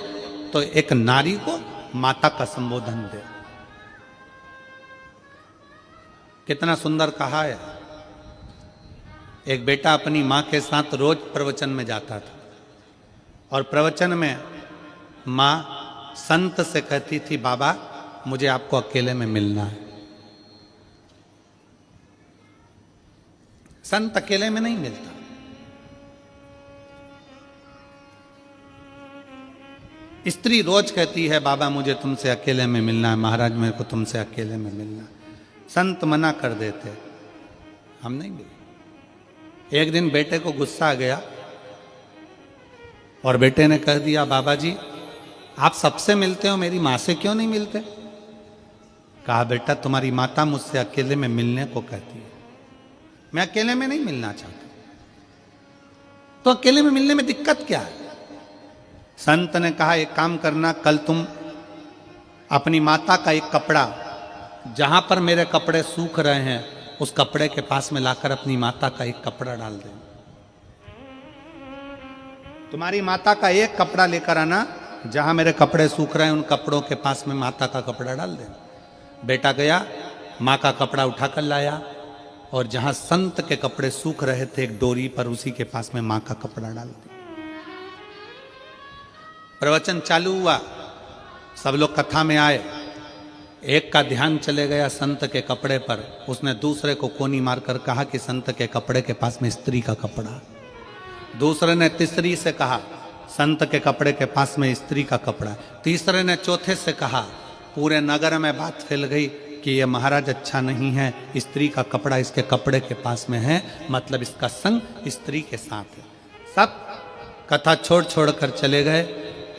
तो एक नारी को माता का संबोधन दे। कितना सुंदर कहा है। एक बेटा अपनी मां के साथ रोज प्रवचन में जाता था और प्रवचन में मां संत से कहती थी, बाबा मुझे आपको अकेले में मिलना है। संत अकेले में नहीं मिलता। स्त्री रोज कहती है, बाबा मुझे तुमसे अकेले में मिलना है, महाराज मेरे को तुमसे अकेले में मिलना है। संत मना कर देते, हम नहीं मिले। एक दिन बेटे को गुस्सा आ गया और बेटे ने कह दिया, बाबा जी आप सबसे मिलते हो, मेरी मां से क्यों नहीं मिलते? कहा, बेटा तुम्हारी माता मुझसे अकेले में मिलने को कहती है, मैं अकेले में नहीं मिलना चाहता। तो अकेले में मिलने में दिक्कत क्या है? संत ने कहा, एक काम करना, कल तुम अपनी माता का एक कपड़ा, जहां पर मेरे कपड़े सूख रहे हैं उस कपड़े के पास में लाकर अपनी माता का एक कपड़ा डाल दे। तुम्हारी माता का एक कपड़ा लेकर आना, जहां मेरे कपड़े सूख रहे हैं उन कपड़ों के पास में माता का कपड़ा डाल दे। बेटा गया, मां का कपड़ा उठाकर लाया और जहां संत के कपड़े सूख रहे थे एक डोरी पर, उसी के पास में मां का कपड़ा डाल दिया। प्रवचन चालू हुआ, सब लोग कथा में आए। एक का ध्यान चले गया संत के कपड़े पर, उसने दूसरे को कोनी मारकर कहा कि संत के कपड़े के पास में स्त्री का कपड़ा। दूसरे ने तीसरी से कहा, संत के कपड़े के पास में स्त्री का कपड़ा। तीसरे ने चौथे से कहा, पूरे नगर में बात फैल गई कि ये महाराज अच्छा नहीं है, स्त्री का कपड़ा इसके कपड़े के पास में है, मतलब इसका संग स्त्री के साथ है। सब कथा छोड़ छोड़ कर चले गए।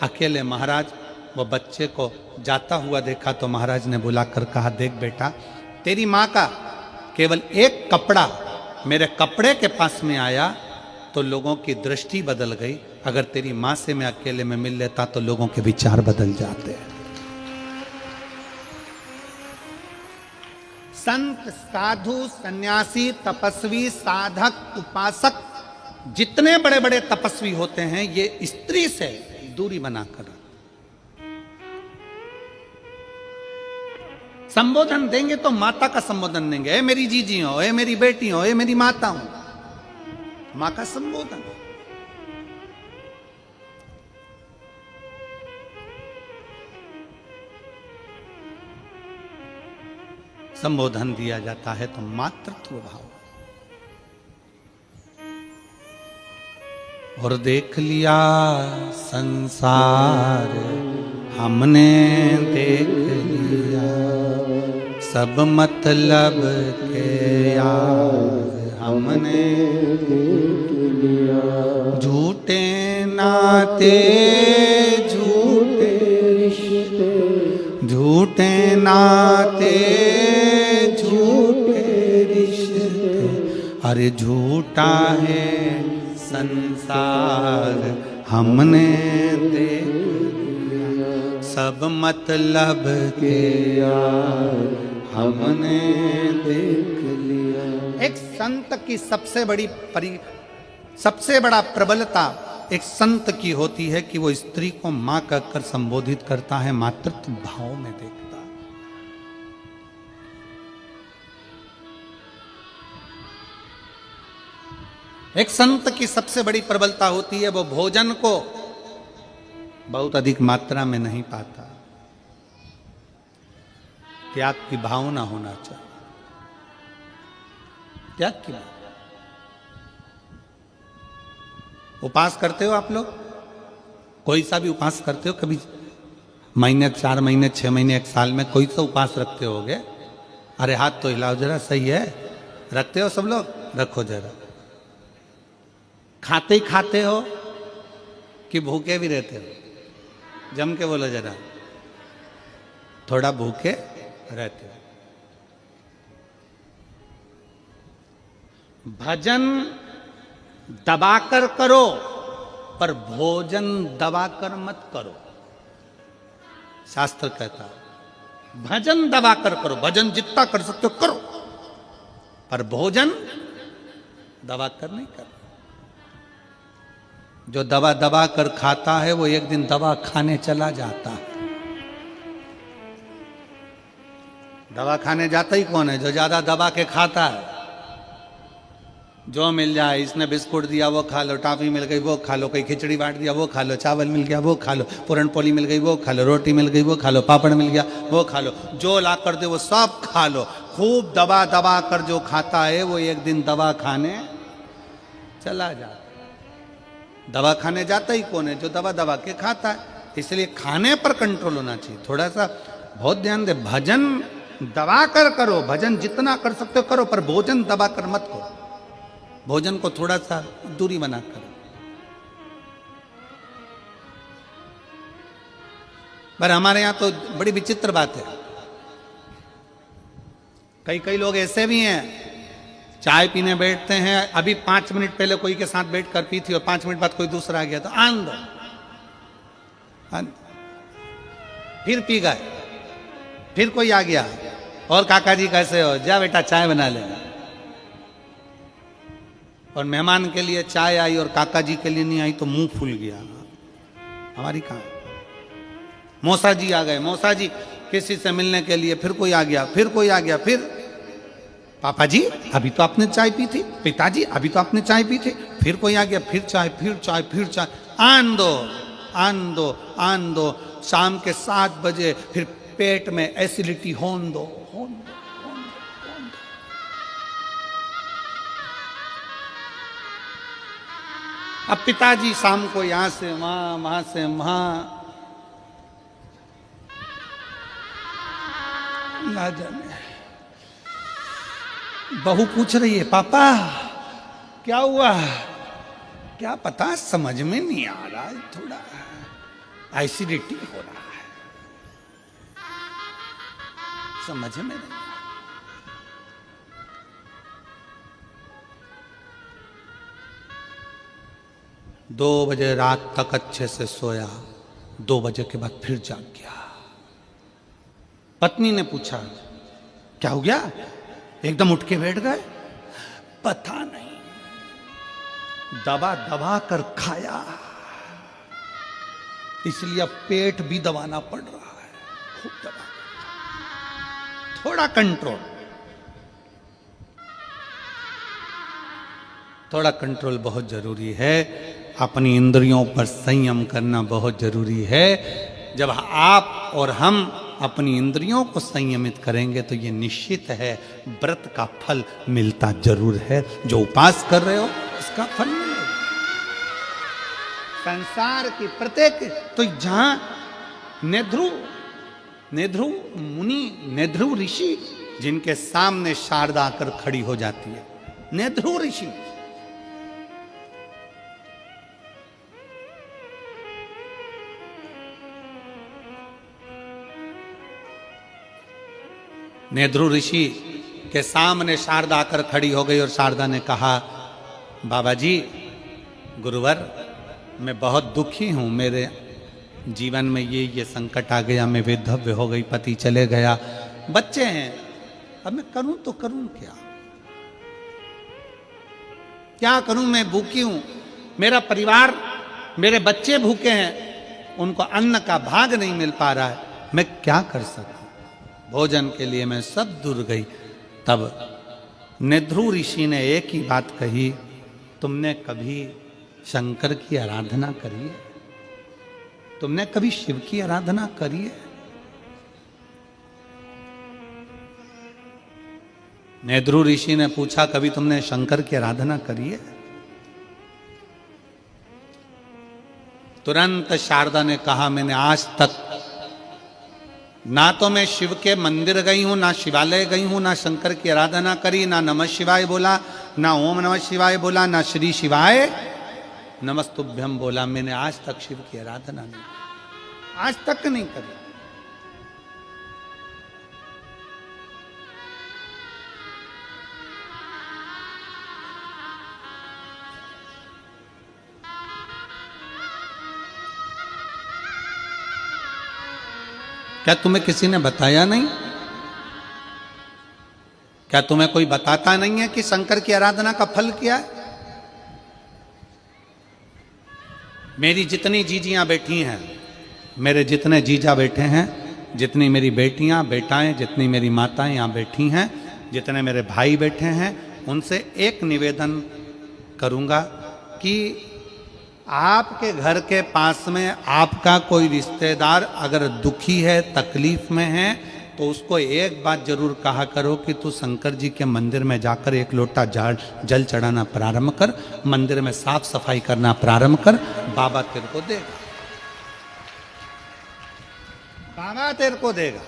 अकेले महाराज वो बच्चे को जाता हुआ देखा तो महाराज ने बुलाकर कहा, देख बेटा, तेरी माँ का केवल एक कपड़ा मेरे कपड़े के पास में आया तो लोगों की दृष्टि बदल गई। अगर तेरी माँ से मैं अकेले में मिल लेता तो लोगों के विचार बदल जाते हैं। संत, साधु, सन्यासी, तपस्वी, साधक, उपासक, जितने बड़े बड़े तपस्वी होते हैं ये स्त्री से दूरी बनाकर संबोधन देंगे तो माता का संबोधन देंगे। ए मेरी जीजी हो, ए मेरी बेटी हो, ए मेरी माता हो, मां का संबोधन। संबोधन दिया जाता है तो मातृत्व भाव। और देख लिया संसार हमने देख लिया, सब मतलब के यार हमने देख लिया। झूठे नाते झूठे रिश्ते, झूठे नाते झूठे रिश्ते, अरे झूठा है संसार हमने देख लिया, सब मतलब के यार हमने देख लिया। एक संत की सबसे बड़ा प्रबलता एक संत की होती है कि वो स्त्री को मां कहकर संबोधित करता है, मातृत्व भाव में देखता। एक संत की सबसे बड़ी प्रबलता होती है वो भोजन को बहुत अधिक मात्रा में नहीं पाता, त्याग की भावना होना चाहिए। त्याग की भावना। उपास करते हो आप लोग? कोई सा भी उपास करते हो? कभी महीने, 4 महीने, 6 महीने, 1 साल में कोई सा उपास रखते होगे? अरे हाथ तो हिलाओ जरा, सही है? रखते हो सब लोग? रखो जरा। खाते ही खाते हो कि भूखे भी रहते हो? जम के बोलो जरा। थोड़ा भूखे रहते हो। भजन दबाकर करो पर भोजन दबाकर मत करो। शास्त्र कहता है भजन दबाकर करो, भजन जितना कर सकते हो करो, पर भोजन दबाकर नहीं करो। जो दवा दबा कर खाता है वो एक दिन दवा खाने चला जाता है। दवा खाने जाता ही कौन है? जो ज्यादा दबा के खाता है। जो मिल जाए, इसने बिस्कुट दिया वो खा लो, टॉफी मिल गई वो खा लो, कोई खिचड़ी बांट दिया वो खा लो, चावल मिल गया वो खा लो, पूरन पोली मिल गई वो खा लो, रोटी मिल गई वो खा लो, पापड़ मिल गया वो खा लो, जो ला कर दे वो सब खा लो। खूब दबा दबा कर जो खाता है वो एक दिन दवा खाने चला जाता है। दवा खाने जाता ही कौन है? जो दवा दबा के खाता है। इसलिए खाने पर कंट्रोल होना चाहिए। थोड़ा सा बहुत ध्यान दे। भजन दबा कर करो, भजन जितना कर सकते हो करो, पर भोजन दबा कर मत करो। भोजन को थोड़ा सा दूरी बना कर। पर हमारे यहां तो बड़ी विचित्र बात है। कई कई लोग ऐसे भी हैं, चाय पीने बैठते हैं, अभी 5 मिनट पहले कोई के साथ बैठ कर पी थी और 5 मिनट बाद कोई दूसरा आ गया तो आन दो, फिर पी गए, फिर कोई आ गया, और काका जी कैसे हो, जा बेटा चाय बना ले। और मेहमान के लिए चाय आई और काका जी के लिए नहीं आई तो मुंह फूल गया। हमारी कहां? मौसा जी आ गए, मौसा जी किसी से मिलने के लिए, फिर कोई आ गया, फिर कोई आ गया, फिर पापा जी अभी तो आपने चाय पी थी, पिताजी अभी तो आपने चाय पी थी, फिर कोई आ गया, फिर चाय, फिर चाय, फिर चाय। आन दो, आन दो, आन दो। शाम के 7 बजे फिर पेट में एसिडिटी होन दो, होन दो, होन दो, होन दो। अब पिताजी शाम को यहां से वहां, वहां से वहां, ना जाने। बहू पूछ रही है, पापा क्या हुआ? क्या पता, समझ में नहीं आ रहा है, थोड़ा एसिडिटी हो रहा है, समझ में नहीं। 2 बजे रात तक अच्छे से सोया, 2 बजे के बाद फिर जाग गया। पत्नी ने पूछा क्या हो गया, एकदम उठ के बैठ गए? पता नहीं, दबा दबा कर खाया, इसलिए अब पेट भी दबाना पड़ रहा है, खूब दबा। थोड़ा कंट्रोल, थोड़ा कंट्रोल बहुत जरूरी है। अपनी इंद्रियों पर संयम करना बहुत जरूरी है। जब आप और हम अपनी इंद्रियों को संयमित करेंगे तो ये निश्चित है व्रत का फल मिलता जरूर है। जो उपास कर रहे हो उसका फल मिलेगा। संसार की प्रत्येक, तो जहां नेध्रु मुनि, नेध्रु ऋषि, जिनके सामने शारदा आकर खड़ी हो जाती है, नेध्रु ऋषि, नेध्रु ऋषि के सामने शारदा आकर खड़ी हो गई और शारदा ने कहा, बाबा जी, गुरुवर, मैं बहुत दुखी हूं, मेरे जीवन में ये संकट आ गया, मैं विधव्य हो गई, पति चले गया, बच्चे हैं, अब मैं करूं तो करूं क्या? क्या करूं? मैं भूखी हूं, मेरा परिवार, मेरे बच्चे भूखे हैं, उनको अन्न का भाग नहीं मिल पा रहा है, मैं क्या कर सकूं? भोजन के लिए मैं सब दूर गई। तब नेध्रु ऋषि ने एक ही बात कही, तुमने कभी शंकर की आराधना करी है? तुमने कभी शिव की आराधना करी है? नेध्रु ऋषि ने पूछा, कभी तुमने शंकर की आराधना करी है? तुरंत शारदा ने कहा, मैंने आज तक ना तो मैं शिव के मंदिर गई हूं, ना शिवालय गई हूं, ना शंकर की आराधना करी, ना नमः शिवाय बोला, ना ओम नमः शिवाय बोला, ना श्री शिवाय नमस्तुभ्यम बोला। मैंने आज तक शिव की आराधना नहीं, आज तक नहीं करी। क्या तुम्हें किसी ने बताया नहीं? क्या तुम्हें कोई बताता नहीं है कि शंकर की आराधना का फल क्या है? मेरी जितनी जीजियां बैठी हैं, मेरे जितने जीजा बैठे हैं, जितनी मेरी बेटियां बेटाएं, जितनी मेरी माताएं यहाँ बैठी हैं, जितने मेरे भाई बैठे हैं, उनसे एक निवेदन करूंगा कि आपके घर के पास में आपका कोई रिश्तेदार अगर दुखी है, तकलीफ में है, तो उसको एक बात जरूर कहा करो कि तू शंकर जी के मंदिर में जाकर एक लोटा जल चढ़ाना प्रारंभ कर, मंदिर में साफ सफाई करना प्रारंभ कर, बाबा तेरे को देगा, बाबा तेरे को देगा।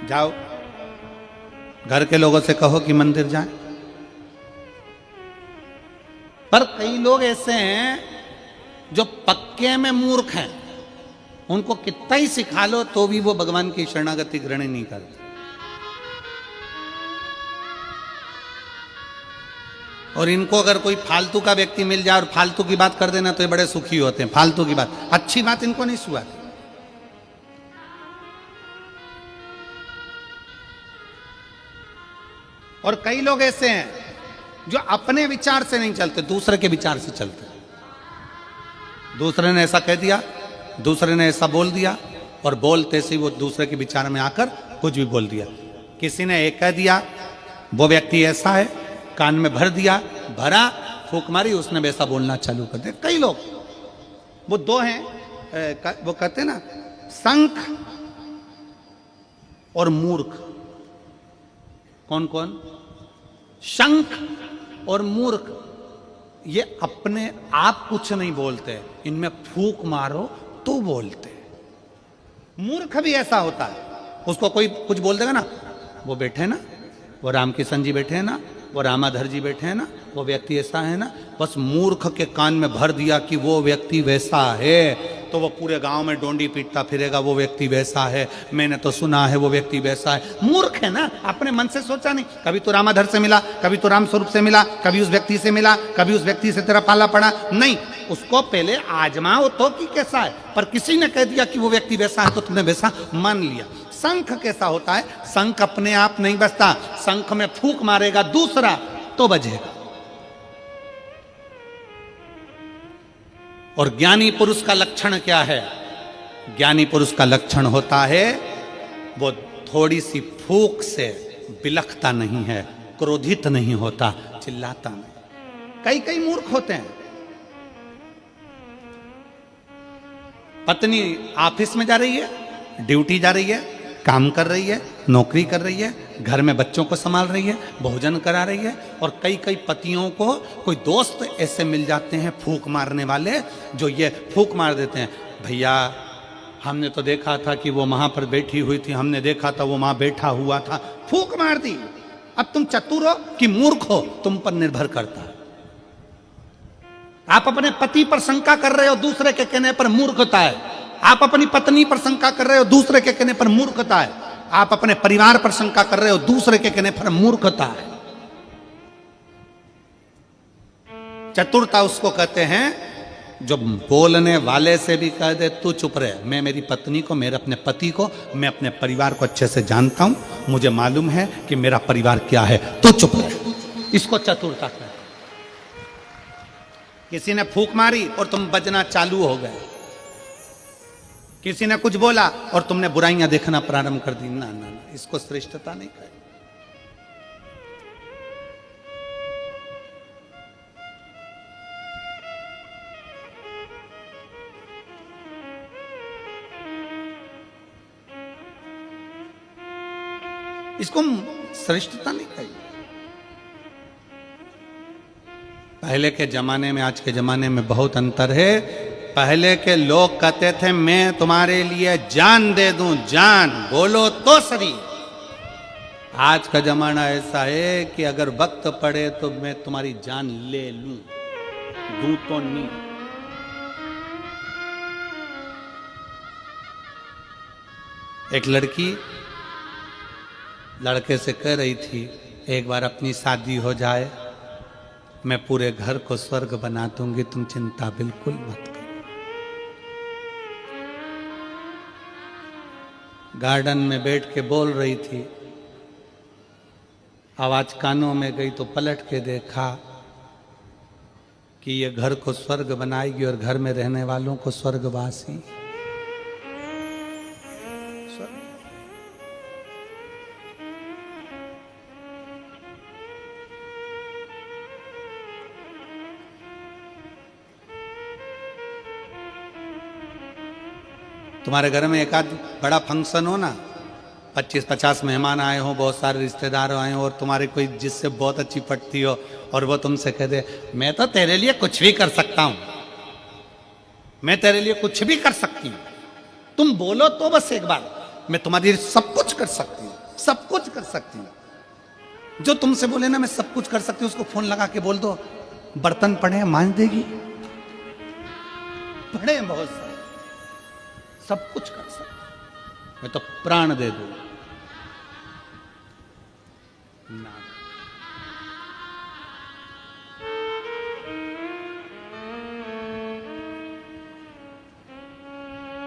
जाओ, घर के लोगों से कहो कि मंदिर जाएं। पर कई लोग ऐसे हैं जो पक्के में मूर्ख हैं, उनको कितना ही सिखा लो तो भी वो भगवान की शरणागति ग्रहण नहीं करते। और इनको अगर कोई फालतू का व्यक्ति मिल जाए और फालतू की बात कर देना तो ये बड़े सुखी होते हैं। फालतू की बात, अच्छी बात इनको नहीं सुहाती। और कई लोग ऐसे हैं जो अपने विचार से नहीं चलते, दूसरे के विचार से चलते। दूसरे ने ऐसा कह दिया, दूसरे ने ऐसा बोल दिया, और बोलते से वो दूसरे के विचार में आकर कुछ भी बोल दिया। किसी ने एक कह दिया, वो व्यक्ति ऐसा है, कान में भर दिया, भरा, फूंक मारी, उसने वैसा बोलना चालू कर दिया। कई लोग, वो दो हैं, वो कहते हैं ना, संख और मूर्ख। कौन कौन? शंख और मूर्ख। ये अपने आप कुछ नहीं बोलते, इनमें फूंक मारो तो बोलते। मूर्ख भी ऐसा होता है, उसको कोई कुछ बोल देगा ना, वो बैठे ना, वो रामकिशन जी बैठे हैं ना, वो रामाधर जी बैठे हैं ना, वो व्यक्ति ऐसा है ना, बस मूर्ख के कान में भर दिया कि वो व्यक्ति वैसा है, तो वो पूरे गांव में डोंडी पीटता फिरेगा, वो व्यक्ति वैसा है, मैंने तो सुना है वो व्यक्ति वैसा है। मूर्ख है ना, अपने मन से सोचा नहीं। कभी तो रामाधर से मिला, कभी तो राम स्वरूप से मिला, कभी उस व्यक्ति से मिला, कभी उस व्यक्ति से तेरा पाला पड़ा नहीं। उसको पहले आजमाओ तो कि कैसा है। पर किसी ने कह दिया कि वो व्यक्ति वैसा है तो तुमने वैसा मान लिया। शंख कैसा होता है? शंख अपने आप नहीं बजता, शंख में फूंक मारेगा दूसरा तो बजेगा। और ज्ञानी पुरुष का लक्षण क्या है? ज्ञानी पुरुष का लक्षण होता है वो थोड़ी सी फूंक से बिलखता नहीं है, क्रोधित नहीं होता, चिल्लाता नहीं। कई कई मूर्ख होते हैं। पत्नी ऑफिस में जा रही है, ड्यूटी जा रही है, काम कर रही है, नौकरी कर रही है, घर में बच्चों को संभाल रही है, भोजन करा रही है, और कई कई पतियों को कोई दोस्त ऐसे मिल जाते हैं फूंक मारने वाले, जो ये फूंक मार देते हैं, भैया हमने तो देखा था कि वो वहां पर बैठी हुई थी, हमने देखा था वो वहां बैठा हुआ था, फूंक मार दी। अब तुम चतुर हो कि मूर्ख हो, तुम पर निर्भर करता है। आप अपने पति पर शंका कर रहे हो, दूसरे के कहने पर मूर्खता है। आप अपनी पत्नी पर शंका कर रहे हो, दूसरे के कहने पर मूर्खता है। आप अपने परिवार पर शंका कर रहे हो, दूसरे के कहने पर मूर्खता है। चतुरता उसको कहते हैं जो बोलने वाले से भी कह दे तू चुप रहे, मैं मेरी पत्नी को, मेरे अपने पति को, मैं अपने परिवार को अच्छे से जानता हूं, मुझे मालूम है कि मेरा परिवार क्या है, तू चुप रहे। इसको चतुरता कहते हैं। किसी ने फूंक मारी और तुम बजना चालू हो गए, किसी ने कुछ बोला और तुमने बुराइयां देखना प्रारंभ कर दी, ना ना ना, इसको श्रेष्ठता नहीं कहे। इसको श्रेष्ठता नहीं कही। पहले के जमाने में आज के जमाने में बहुत अंतर है। पहले के लोग कहते थे मैं तुम्हारे लिए जान दे दूं, जान बोलो तो सही। आज का जमाना ऐसा है कि अगर वक्त पड़े तो मैं तुम्हारी जान ले लूं, दूं तो नहीं। एक लड़की लड़के से कह रही थी एक बार अपनी शादी हो जाए, मैं पूरे घर को स्वर्ग बना दूंगी, तुम चिंता बिल्कुल मत करो। गार्डन में बैठ के बोल रही थी, आवाज कानों में गई तो पलट के देखा कि ये घर को स्वर्ग बनाएगी और घर में रहने वालों को स्वर्गवासी। तुम्हारे घर में एक आध बड़ा फंक्शन हो ना, 25-50 मेहमान आए हो, बहुत सारे रिश्तेदार आए हो, और तुम्हारी कोई जिससे बहुत अच्छी पटती हो और वो तुमसे कह दे मैं तो तेरे लिए कुछ भी कर सकता हूं, मैं तेरे लिए कुछ भी कर सकती हूं, तुम बोलो तो बस एक बार, मैं तुम्हारे लिए सब कुछ कर सकती हूं, सब कुछ कर सकती हूं। जो तुमसे बोले ना मैं सब कुछ कर सकती हूं, उसको फोन लगा के बोल दो बर्तन पड़े मांज देगी, पड़े बहुत सारे, सब कुछ कर सकती, मैं तो प्राण दे दूं ना।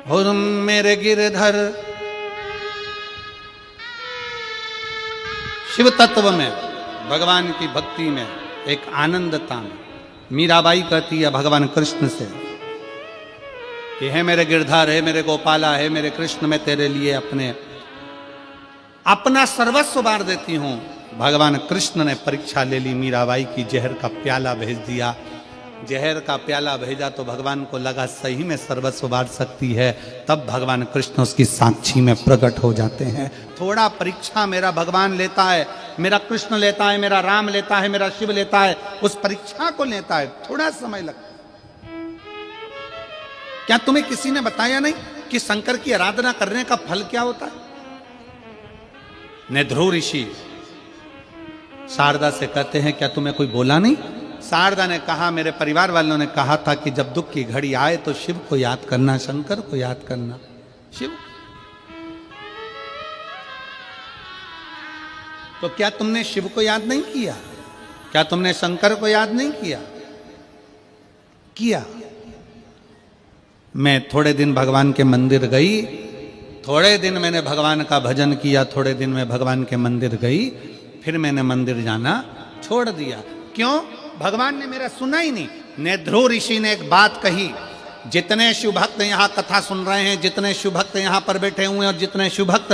और मेरे गिरधर शिव तत्व में, भगवान की भक्ति में, एक आनंदता में, मीराबाई कहती है भगवान कृष्ण से कि हे मेरे गिरधर, हे मेरे गोपाला, हे मेरे कृष्ण, मैं तेरे लिए अपना सर्वस्व बार देती हूं। भगवान कृष्ण ने परीक्षा ले ली मीराबाई की, जहर का प्याला भेज दिया, जहर का प्याला भेजा तो भगवान को लगा सही में सर्वस्व बांट सकती है, तब भगवान कृष्ण उसकी साक्षी में प्रकट हो जाते हैं। थोड़ा परीक्षा मेरा भगवान लेता है, मेरा कृष्ण लेता है, मेरा राम लेता है, मेरा शिव लेता है, उस परीक्षा को लेता है, थोड़ा समय लगता है। क्या तुम्हें किसी ने बताया नहीं कि शंकर की आराधना करने का फल क्या होता है? नेध्रु ऋषि शारदा से कहते हैं क्या तुम्हें कोई बोला नहीं? शारदा ने कहा मेरे परिवार वालों ने कहा था कि जब दुख की घड़ी आए तो शिव को याद करना, शंकर को याद करना। शिव, तो क्या तुमने शिव को याद नहीं किया? क्या तुमने शंकर को याद नहीं किया? किया। मैं थोड़े दिन भगवान के मंदिर गई, थोड़े दिन मैंने भगवान का भजन किया, थोड़े दिन मैं भगवान के मंदिर गई, फिर मैंने मंदिर जाना छोड़ दिया। क्यों? भगवान ने मेरा सुना ही नहीं। नेध्रु ऋषि ने एक बात कही, जितने शिव भक्त यहाँ कथा सुन रहे हैं, जितने शिव भक्त यहाँ पर बैठे हुए हैं और जितने शिव भक्त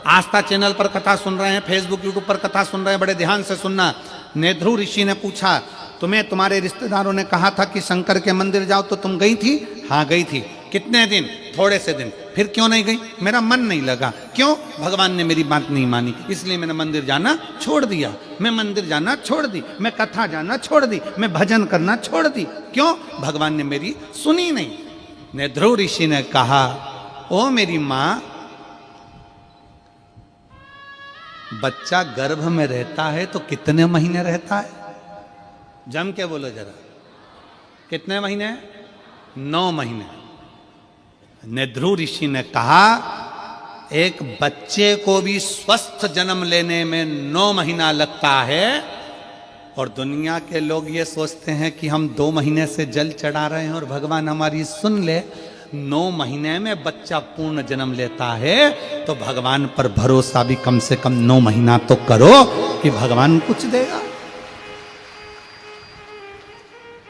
आस्था चैनल पर कथा सुन रहे हैं, फेसबुक यूट्यूब पर कथा सुन रहे हैं, बड़े ध्यान से सुनना। नेध्रु ऋषि ने पूछा तुम्हें तुम्हारे रिश्तेदारों ने कहा था कि शंकर के मंदिर जाओ तो तुम गई थी? हाँ गई थी। कितने दिन? थोड़े से दिन। फिर क्यों नहीं गई? मेरा मन नहीं लगा। क्यों? भगवान ने मेरी बात नहीं मानी, इसलिए मैंने मंदिर जाना छोड़ दिया। मैं मंदिर जाना छोड़ दी, मैं कथा जाना छोड़ दी, मैं भजन करना छोड़ दी। क्यों? भगवान ने मेरी सुनी नहीं। नेध्रु ऋषि ने कहा ओ मेरी मां, बच्चा गर्भ में रहता है तो कितने महीने रहता है? जम के बोलो जरा, कितने महीने? 9 महीने। नेध्रु ऋषि ने कहा एक बच्चे को भी स्वस्थ जन्म लेने में 9 महीना लगता है, और दुनिया के लोग ये सोचते हैं कि हम 2 महीने से जल चढ़ा रहे हैं और भगवान हमारी सुन ले। 9 महीने में बच्चा पूर्ण जन्म लेता है, तो भगवान पर भरोसा भी कम से कम 9 महीना तो करो कि भगवान कुछ देगा।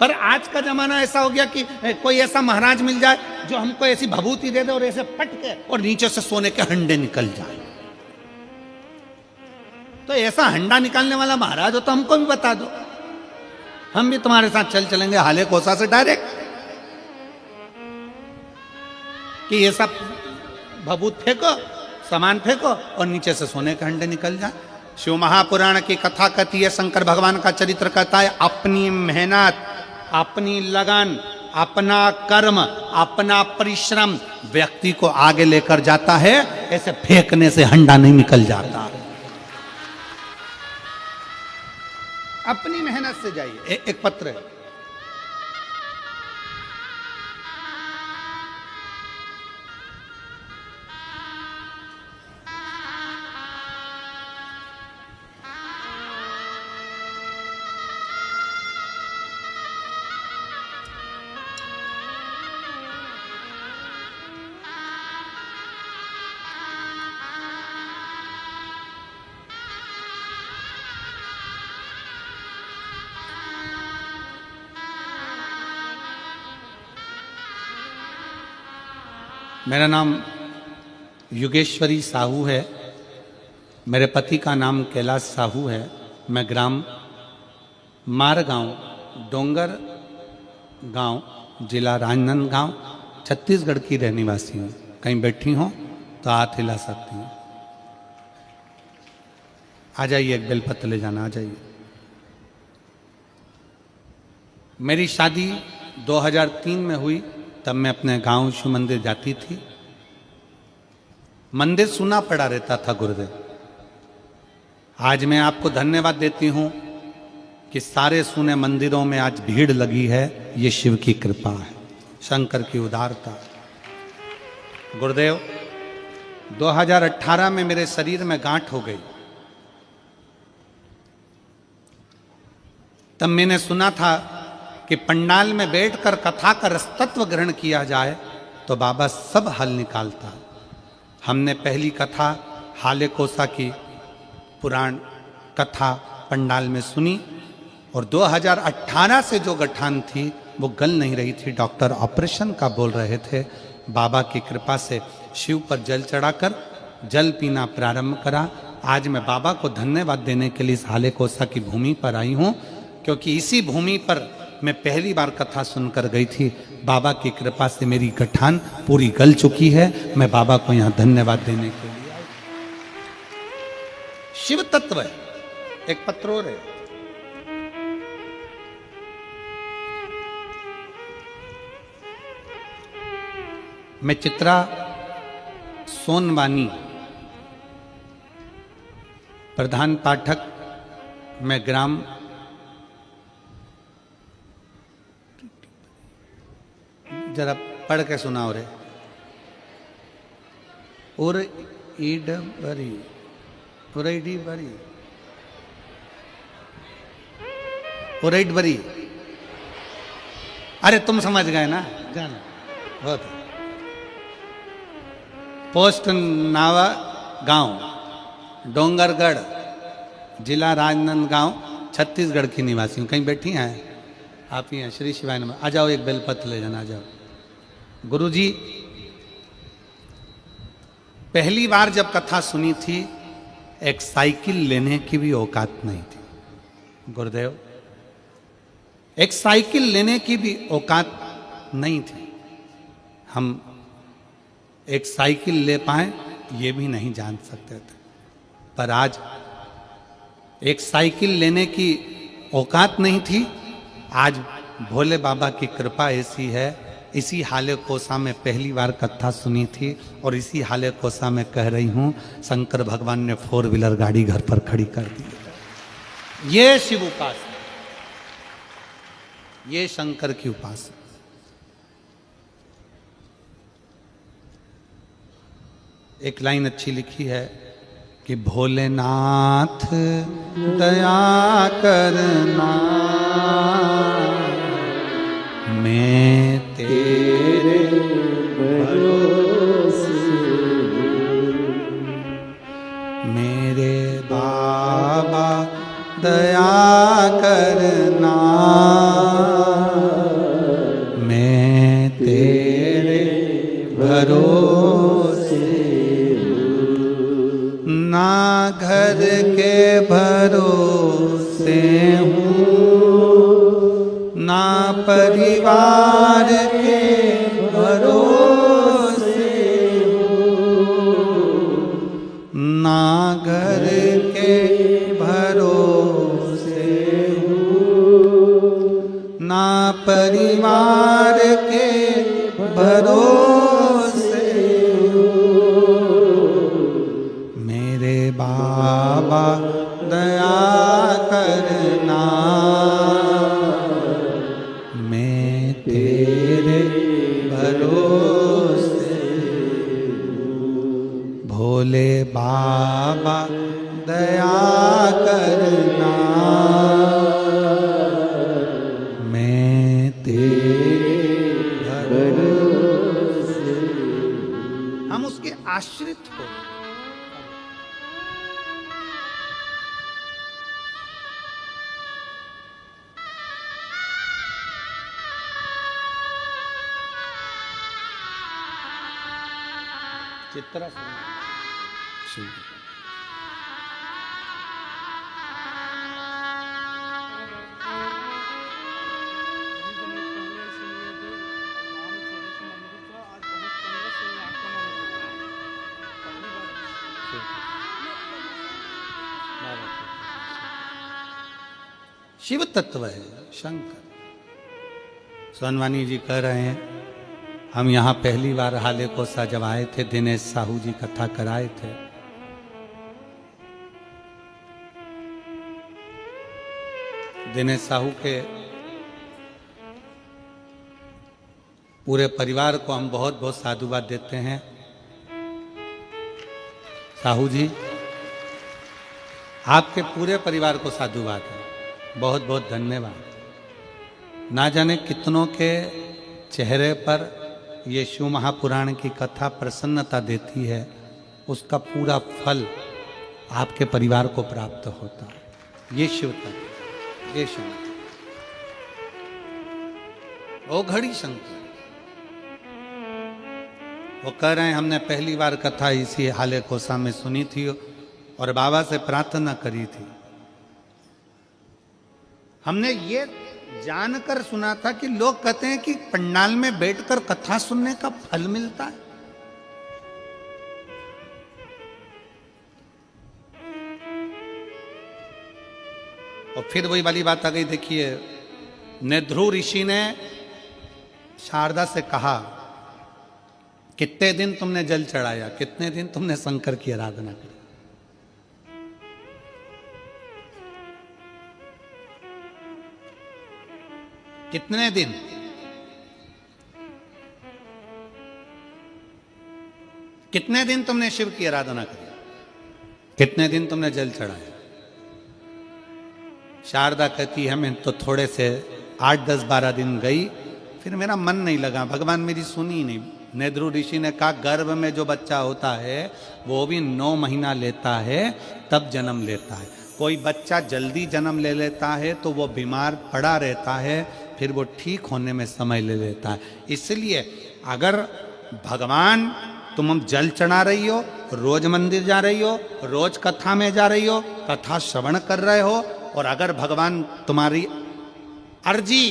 पर आज का जमाना ऐसा हो गया कि कोई ऐसा महाराज मिल जाए जो हमको ऐसी भभूति दे दे और ऐसे पटके और नीचे से सोने के हंडे निकल जाए। तो ऐसा हंडा निकालने वाला महाराज हो तो हमको भी बता दो, हम भी तुम्हारे साथ चल चलेंगे हाले कोसा से डायरेक्ट, कि ये सब भभूत फेंको, सामान फेंको और नीचे से सोने के हंडे निकल जाए। शिव महापुराण की कथा कहती है, शंकर भगवान का चरित्र कहता है, अपनी मेहनत, अपनी लगन, अपना कर्म, अपना परिश्रम व्यक्ति को आगे लेकर जाता है, ऐसे फेंकने से हंडा नहीं निकल जाता। अपनी मेहनत से जाइए। एक पत्र है, मेरा नाम युगेश्वरी साहू है। मेरे पति का नाम कैलाश साहू है। मैं ग्राम मारगांव, डोंगर गांव, जिला राजनांदगांव, छत्तीसगढ़ की रहने वासी हूँ। कहीं बैठी हो तो हाथ हिला सकती हूँ। आ जाइए, एक बेलपत्र ले जाना, आ जाइए। मेरी शादी 2003 में हुई। तब मैं अपने गांव शिव मंदिर जाती थी। मंदिर सुना पड़ा रहता था गुरुदेव। आज मैं आपको धन्यवाद देती हूं कि सारे सुने मंदिरों में आज भीड़ लगी है। ये शिव की कृपा है, शंकर की उदारता। गुरुदेव, 2018 में मेरे शरीर में गांठ हो गई। तब मैंने सुना था कि पंडाल में बैठकर कथा का रसतत्व ग्रहण किया जाए तो बाबा सब हल निकालता है। हमने पहली कथा हाले कोसा की पुराण कथा पंडाल में सुनी और 2018 से जो गठान थी वो गल नहीं रही थी। डॉक्टर ऑपरेशन का बोल रहे थे। बाबा की कृपा से शिव पर जल चढ़ाकर जल पीना प्रारंभ करा। आज मैं बाबा को धन्यवाद देने के लिए इस हाले कोसा की भूमि पर आई हूँ, क्योंकि इसी भूमि पर मैं पहली बार कथा सुनकर गई थी। बाबा की कृपा से मेरी गठान पूरी गल चुकी है। मैं बाबा को यहाँ धन्यवाद देने के लिए आई। शिव तत्व है। एक पत्र और है। मैं चित्रा सोनवानी, प्रधान पाठक, मैं ग्राम जरा पढ़ के सुनाओ रे। और ईड बरी, उरईडी बरी, उरईड बरी। अरे तुम समझ गए ना, जाना बहुत। पोस्ट नावा गांव, डोंगरगढ़, जिला राजनांदगांव, छत्तीसगढ़ की निवासी हूँ। कहीं बैठी हैं आप ही हैं? श्री शिवाय नमः। आ जाओ, एक बेलपत्र ले जाना, आ जाओ। गुरुजी, पहली बार जब कथा सुनी थी, एक साइकिल लेने की भी औकात नहीं थी। गुरुदेव, एक साइकिल लेने की भी औकात नहीं थी। हम एक साइकिल ले पाए ये भी नहीं जान सकते थे। पर आज एक साइकिल लेने की औकात नहीं थी। आज भोले बाबा की कृपा ऐसी है। इसी हाले कोसा में पहली बार कथा सुनी थी और इसी हाले कोसा में कह रही हूं, शंकर भगवान ने 4 व्हीलर गाड़ी घर पर खड़ी कर दी। ये शिव उपासना, ये शंकर की उपासना। एक लाइन अच्छी लिखी है कि भोलेनाथ दया करना, मैं तेरे भरोसे, मेरे बाबा दया करना, मैं तेरे भरोसे, ना घर के भरोसे हूँ, ना परिवार के भरोसे हूँ, ना घर के भरोसे हूँ, ना परिवार के भरोसे हूँ, मेरे बाबा दया करना, मैं तेरे भरोसे, भोले बाबा दया करना, मैं तेरे भरोसे। हम उसके आश्रित हो। चित्रा शिव शिव तत्व है शंकर। सोनवानी जी कह रहे हैं हम यहाँ पहली बार हाले को जब आए थे, दिनेश साहू जी कथा कराए थे। दिनेश साहू के पूरे परिवार को हम बहुत बहुत साधुवाद देते हैं। साहू जी आपके पूरे परिवार को साधुवाद है, बहुत बहुत धन्यवाद। ना जाने कितनों के चेहरे पर ये शिव महापुराण की कथा प्रसन्नता देती है, उसका पूरा फल आपके परिवार को प्राप्त होता है। ये शिव तत्व, ये शिव वो घड़ी शंकर। वो कह रहे हैं हमने पहली बार कथा इसी हाले कोसा में सुनी थी और बाबा से प्रार्थना करी थी। हमने ये जानकर सुना था कि लोग कहते हैं कि पंडाल में बैठकर कथा सुनने का फल मिलता है। और फिर वही वाली बात आ गई। देखिए, नेध्रु ऋषि ने शारदा से कहा कितने दिन तुमने जल चढ़ाया, कितने दिन तुमने शंकर की आराधना की। कितने दिन? कितने दिन तुमने शिव की आराधना करी, कितने दिन तुमने जल चढ़ाया। शारदा कहती है मैं तो थोड़े से 8, 10, 12 दिन गई, फिर मेरा मन नहीं लगा, भगवान मेरी सुनी नहीं। नेध्रु ऋषि ने कहा गर्भ में जो बच्चा होता है वो भी 9 महीना लेता है तब जन्म लेता है। कोई बच्चा जल्दी जन्म ले लेता है तो वो बीमार पड़ा रहता है, फिर वो ठीक होने में समय ले लेता है। इसलिए अगर भगवान तुम जल चढ़ा रही हो, रोज मंदिर जा रही हो, रोज कथा में जा रही हो, कथा श्रवण कर रहे हो, और अगर भगवान तुम्हारी अर्जी,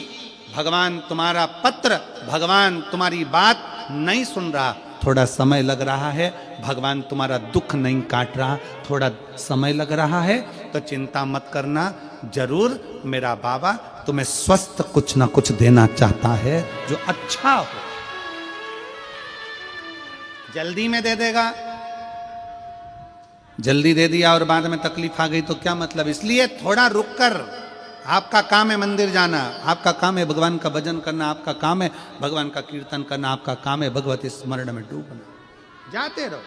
भगवान तुम्हारा पत्र, भगवान तुम्हारी बात नहीं सुन रहा, थोड़ा समय लग रहा है, भगवान तुम्हारा दुख नहीं काट रहा, थोड़ा समय लग रहा है, तो चिंता मत करना, जरूर मेरा बाबा तुम्हें स्वस्थ कुछ ना कुछ देना चाहता है जो अच्छा हो। जल्दी में दे देगा, जल्दी दे दिया और बाद में तकलीफ आ गई तो क्या मतलब। इसलिए थोड़ा रुक कर, आपका काम है मंदिर जाना, आपका काम है भगवान का भजन करना, आपका काम है भगवान का कीर्तन करना, आपका काम है भगवती स्मरण में डूबना, जाते रहो।